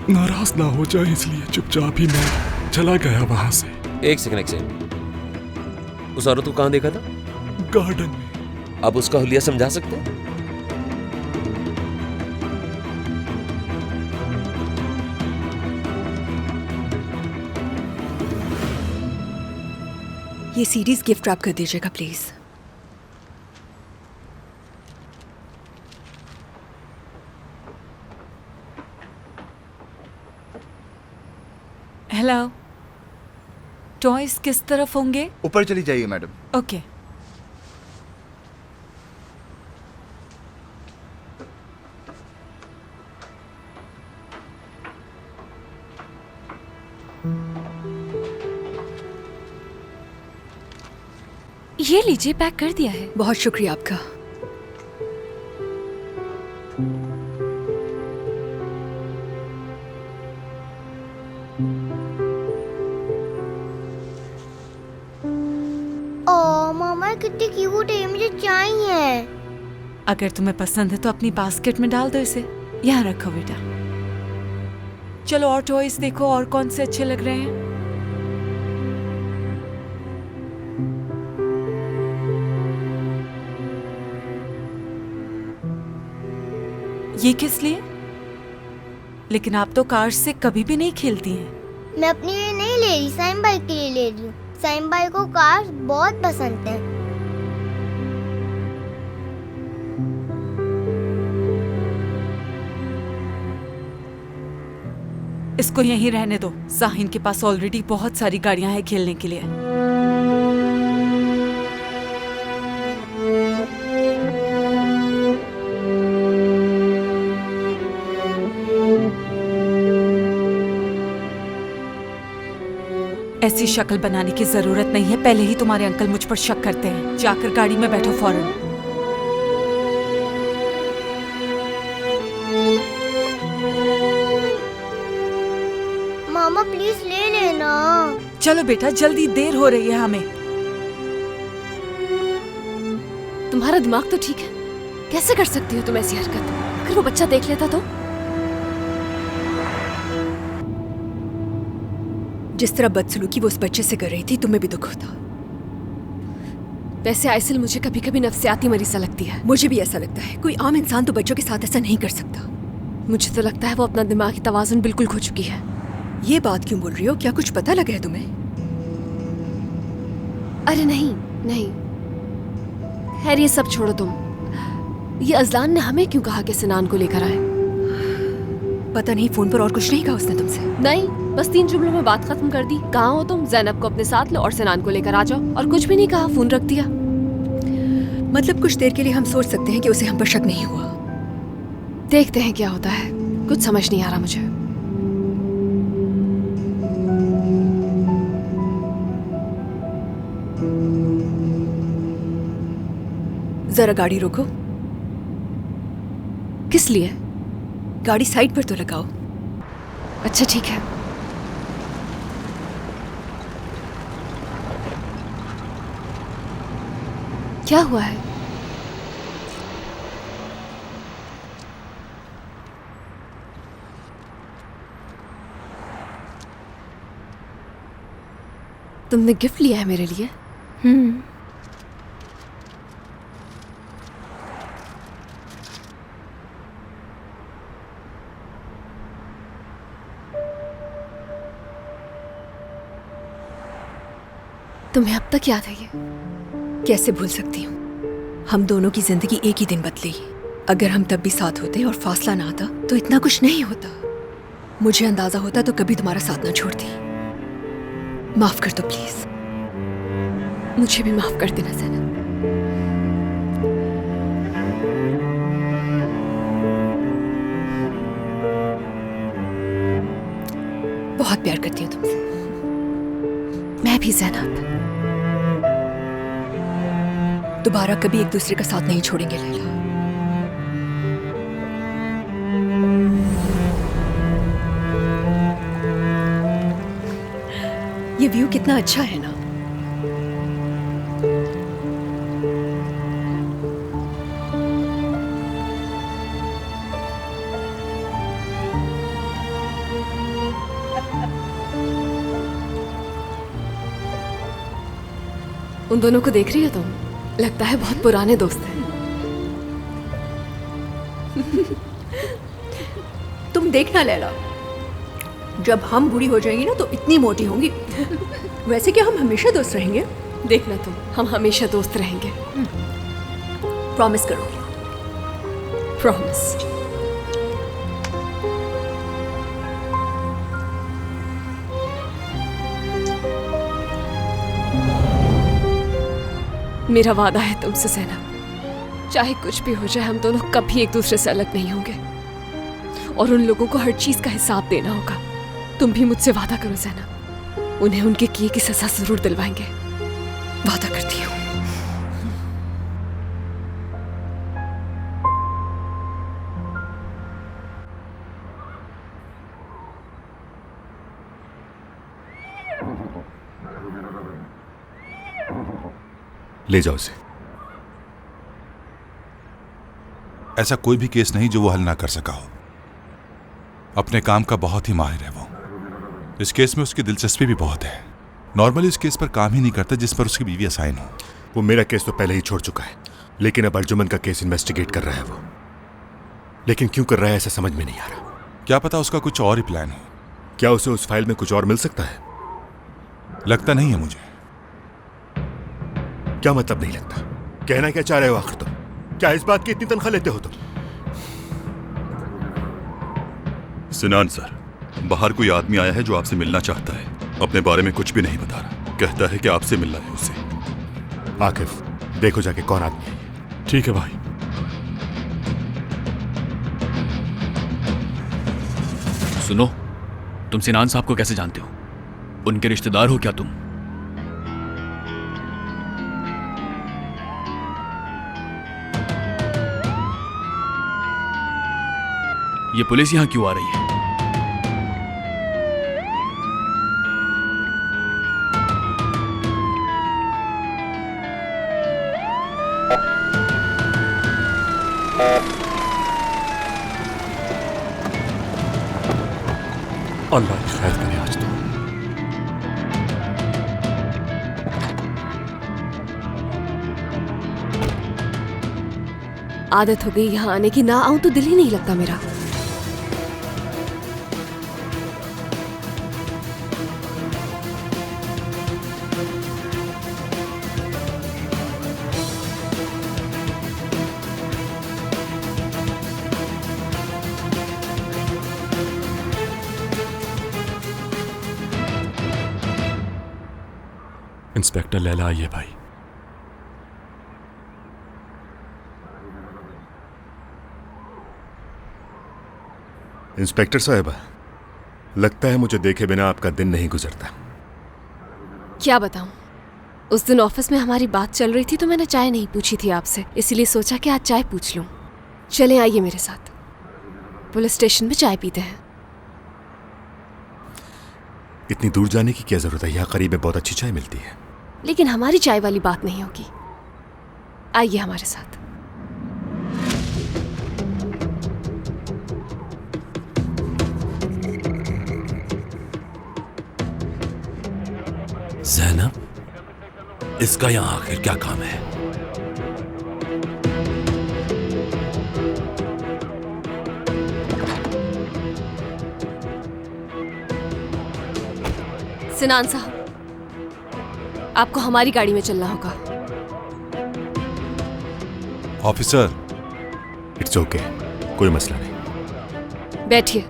नाराज ना हो जाए, इसलिए चुपचाप ही मैं चला गया वहां से। एक सेकंड, उस औरत को कहाँ देखा था? गार्डन में। आप उसका हुलिया समझा सकते हैं? ये सीरीज गिफ्ट रैप कर दीजिएगा प्लीज। हेलो, टॉयज किस तरफ होंगे? ऊपर चली जाइए मैडम। ओके। ये लीजिए, पैक कर दिया है। बहुत शुक्रिया आपका। कितनी क्यूट है, मुझे चाहिए। अगर तुम्हें पसंद है तो अपनी बास्केट में डाल दो इसे। यहाँ रखो बेटा। चलो और टॉयज देखो, और कौन से अच्छे लग रहे हैं। ये किस लिए? लेकिन आप तो कार्स से कभी भी नहीं खेलती हैं। मैं अपने लिए नहीं ले रही, साइम भाई के लिए ले रही हूँ। साइम भाई को कार्स बहुत पसंद है। इसको यहीं रहने दो। साहिन के पास ऑलरेडी बहुत सारी गाड़ियां हैं खेलने के लिए। ऐसी शक्ल बनाने की जरूरत नहीं है। पहले ही तुम्हारे अंकल मुझ पर शक करते हैं। जाकर गाड़ी में बैठो फौरन। मामा प्लीज ले लेना। चलो बेटा जल्दी, देर हो रही है हमें। तुम्हारा दिमाग तो ठीक है, कैसे कर सकती हो तुम ऐसी हरकत? अगर वो बच्चा देख लेता तो? जिस तरह बदसलूकी वो उस बच्चे से कर रही थी, तुम्हें भी दुख होता। वैसे आइसिल मुझे कभी कभी नफ्सियाती मरीज सा लगती है। मुझे भी ऐसा लगता है। कोई आम इंसान तो बच्चों के साथ ऐसा नहीं कर सकता। मुझे तो लगता है वो अपना दिमागी तवाज़ुन बिल्कुल खो चुकी है। ये बात क्यों बोल रही हो? क्या कुछ पता लगा है तुम्हें? अरे नहीं नहीं, खैर ये सब छोड़ो तुम। ये अजलान ने हमें क्यों कहा कि सिनान को लेकर आए? पता नहीं, फोन पर और कुछ नहीं कहा उसने तुमसे? नहीं, बस 3 जुमलों में बात खत्म कर दी। कहाँ हो तुम? ज़ैनब को अपने साथ लो और सिनान को लेकर आ जाओ। और कुछ भी नहीं कहा, फोन रख दिया। मतलब कुछ देर के लिए हम सोच सकते हैं कि उसे हम पर शक नहीं हुआ। देखते हैं क्या होता है। कुछ समझ नहीं आ रहा मुझे। जरा गाड़ी रोको। किस लिए? गाड़ी साइड पर तो लगाओ। अच्छा ठीक है। क्या हुआ है? तुमने गिफ्ट लिया है मेरे लिए? तुम्हें अब तक याद है ये? कैसे भूल सकती हूँ? हम दोनों की जिंदगी एक ही दिन बदली। अगर हम तब भी साथ होते और फासला ना आता तो इतना कुछ नहीं होता। मुझे अंदाजा होता तो कभी तुम्हारा साथ ना छोड़ती। माफ कर दो प्लीज। मुझे भी माफ कर देना ज़ैनब। बहुत प्यार करती हूँ तुमसे। मैं भी ज़ैनब। दोबारा कभी एक दूसरे का साथ नहीं छोड़ेंगे लैला। ये व्यू कितना अच्छा है ना। उन दोनों को देख रही हो तुम? लगता है बहुत पुराने दोस्त हैं। तुम देखना लैला, जब हम बूढ़ी हो जाएंगी ना तो इतनी मोटी होंगी। वैसे क्या हम हमेशा दोस्त रहेंगे? देखना तुम, हम हमेशा दोस्त रहेंगे। प्रॉमिस करो। प्रॉमिस। मेरा वादा है तुमसे ज़ैनब, चाहे कुछ भी हो जाए हम दोनों कभी एक दूसरे से अलग नहीं होंगे। और उन लोगों को हर चीज का हिसाब देना होगा। तुम भी मुझसे वादा करो ज़ैनब, उन्हें उनके किए की सजा जरूर दिलवाएंगे। वादा करती हूँ। ले जाओ इसे। ऐसा कोई भी केस नहीं जो वो हल ना कर सका हो। अपने काम का बहुत ही माहिर है वो। इस केस में उसकी दिलचस्पी भी बहुत है। नॉर्मली इस केस पर काम ही नहीं करता जिस पर उसकी बीवी असाइन हो। वो मेरा केस तो पहले ही छोड़ चुका है, लेकिन अब अर्जुमन का केस इन्वेस्टिगेट कर रहा है वो। लेकिन क्यों कर रहा है ऐसा समझ में नहीं आ रहा। क्या पता उसका कुछ और ही प्लान हो। क्या उसे उस फाइल में कुछ और मिल सकता है? लगता नहीं है मुझे। क्या मतलब नहीं लगता? कहना क्या चाह रहे हो आखिर तुम? क्या इस बात की इतनी तनख्वाह लेते हो तुम? सिनान सर, बाहर कोई आदमी आया है जो आपसे मिलना चाहता है। अपने बारे में कुछ भी नहीं बता रहा। कहता है कि आपसे मिलना है उसे। आकिफ, देखो जाके कौन आदमी है। ठीक है भाई। सुनो, तुम सिनान साहब को कैसे जानते हो? उनके रिश्तेदार हो क्या तुम? ये पुलिस यहां क्यों आ रही है? अल्लाह की खैर करे आज तो। आदत हो गई यहाँ आने की, ना आऊं तो दिल ही नहीं लगता मेरा। इंस्पेक्टर लैला आइए भाई। इंस्पेक्टर साहिबा, लगता है मुझे देखे बिना आपका दिन नहीं गुजरता। क्या बताऊं, उस दिन ऑफिस में हमारी बात चल रही थी तो मैंने चाय नहीं पूछी थी आपसे, इसलिए सोचा कि आज चाय पूछ लूं। चले आइए मेरे साथ, पुलिस स्टेशन में चाय पीते हैं। इतनी दूर जाने की क्या जरूरत है? यहाँ करीब में बहुत अच्छी चाय मिलती है। लेकिन हमारी चाय वाली बात नहीं होगी। आइए हमारे साथ। ज़ैनब, इसका यहां आखिर क्या काम है? सिनान साहब, आपको हमारी गाड़ी में चलना होगा। ऑफिसर, इट्स ओके, कोई मसला नहीं। बैठिए।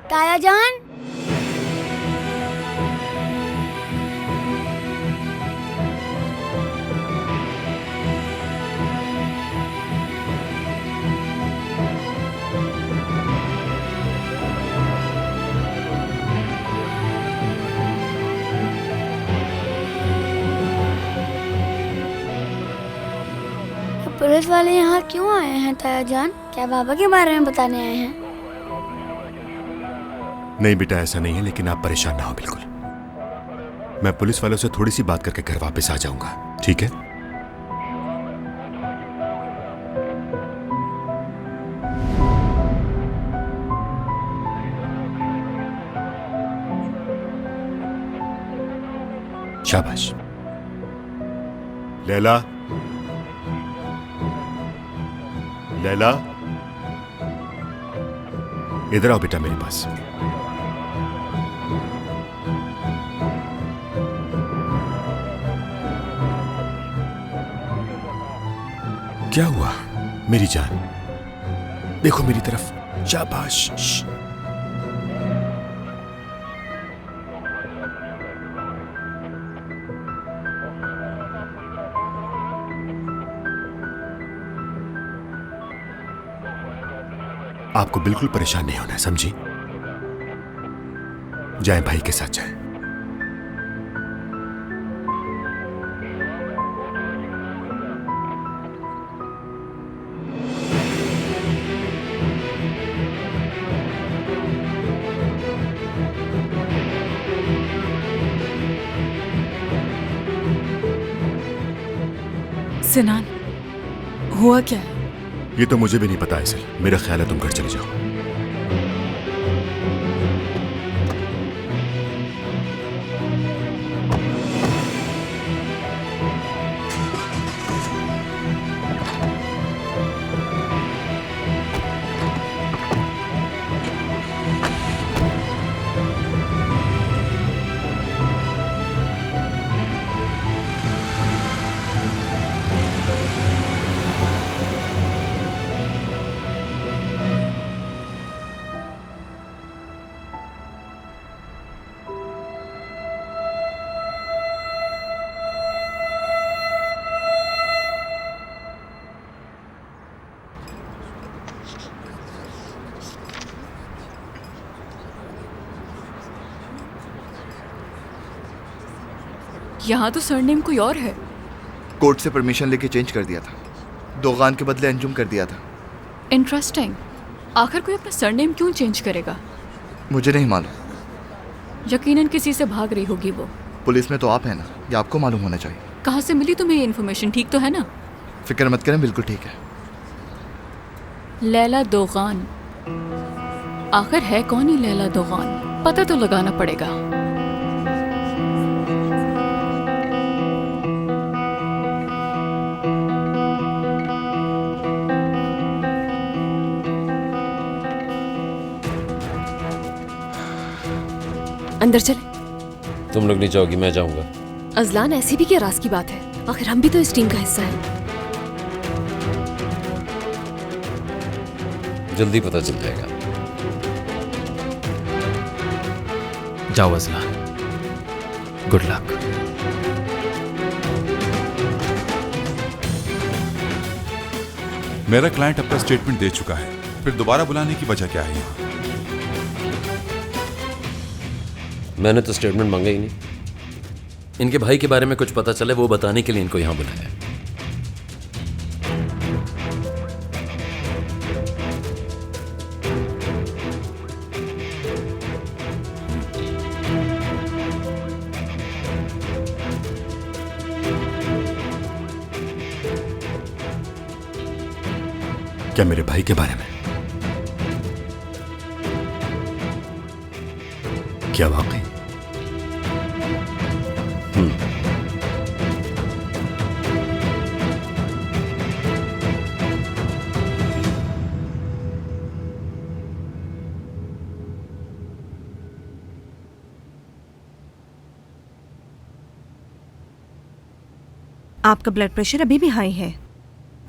ताया जान, पुलिस वाले यहाँ क्यों आए हैं ताया जान? क्या बाबा के बारे में बताने आए हैं? नहीं बेटा, ऐसा नहीं है, लेकिन आप परेशान ना हो बिल्कुल। मैं पुलिस वालों से थोड़ी सी बात करके घर वापस आ जाऊंगा, ठीक है? शाबाश। लैला, लैला, इधर आओ बेटा मेरे पास। क्या हुआ मेरी जान? देखो मेरी तरफ। शाबाश। आपको बिल्कुल परेशान नहीं होना है, समझी? जाएं, भाई के साथ जाएं। सिनान, हुआ क्या है? ये तो मुझे भी नहीं पता ऐसे। मेरा ख्याल है तुम घर चले जाओ। यहाँ तो सरनेम कोई और है। कोर्ट से परमिशन लेके चेंज कर दिया था। दोगान के बदले अंजुम कर दिया था। इंटरेस्टिंग। आखिर कोई अपना सरनेम क्यों चेंज करेगा? मुझे नहीं मालूम। यकीनन किसी से भाग रही होगी वो। पुलिस में तो आप है ना, ये आपको मालूम होना चाहिए। कहाँ से मिली तुम्हें ये इन्फॉर्मेशन? ठीक तो है ना? फिक्र मत करें, बिल्कुल ठीक है। लैला दोगान, आखिर है कौन ही लैला दोगान? पता तो लगाना पड़ेगा। अंदर चले। तुम लोग नहीं जाओगी, मैं जाऊंगा। अजलान, ऐसी भी क्या राज की बात है? आखिर हम भी तो इस टीम का हिस्सा हैं। जल्दी पता चल जाएगा। जाओ अजलान, गुड लक। मेरा क्लाइंट अपना स्टेटमेंट दे चुका है, फिर दोबारा बुलाने की वजह क्या है यहाँ? मैंने तो स्टेटमेंट मांगा ही नहीं। इनके भाई के बारे में कुछ पता चले वो बताने के लिए इनको यहां बुलाया है। क्या मेरे भाई के बारे में? क्या वाकई? आपका ब्लड प्रेशर अभी भी हाई है।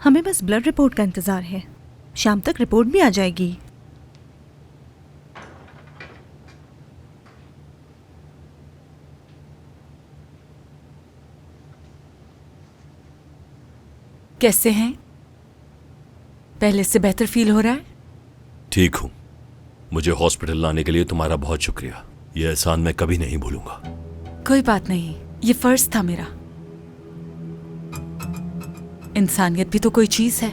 हमें बस ब्लड रिपोर्ट का इंतजार है। शाम तक रिपोर्ट भी आ जाएगी। कैसे हैं? पहले से बेहतर फील हो रहा है? ठीक हूं। मुझे हॉस्पिटल लाने के लिए तुम्हारा बहुत शुक्रिया। ये एहसान मैं कभी नहीं भूलूंगा। कोई बात नहीं, ये फर्ज था मेरा। इंसानियत भी तो कोई चीज है।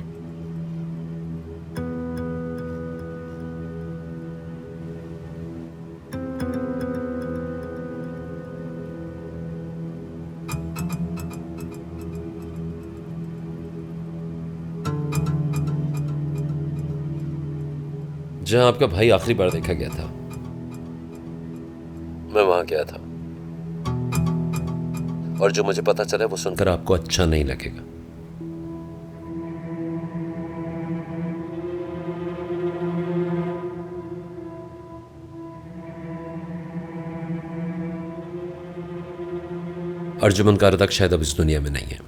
जहां आपका भाई आखिरी बार देखा गया था, मैं वहां गया था। और जो मुझे पता चला वो सुनकर आपको अच्छा नहीं लगेगा। अर्जुमन कारतक शायद अब इस दुनिया में नहीं है।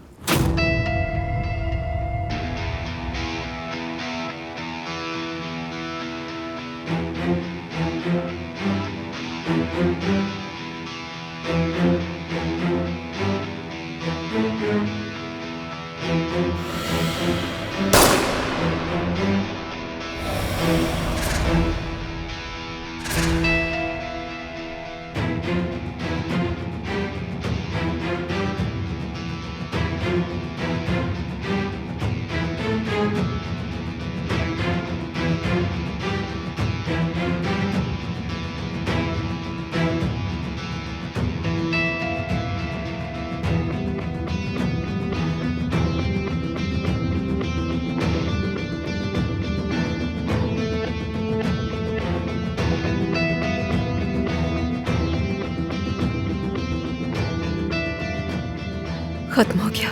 खत्म हो गया।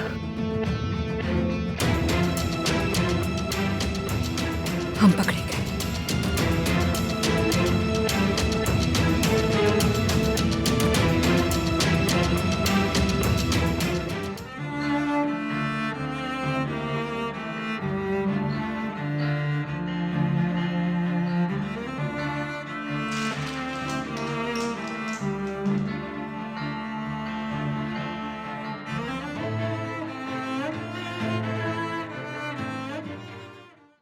हम पकड़े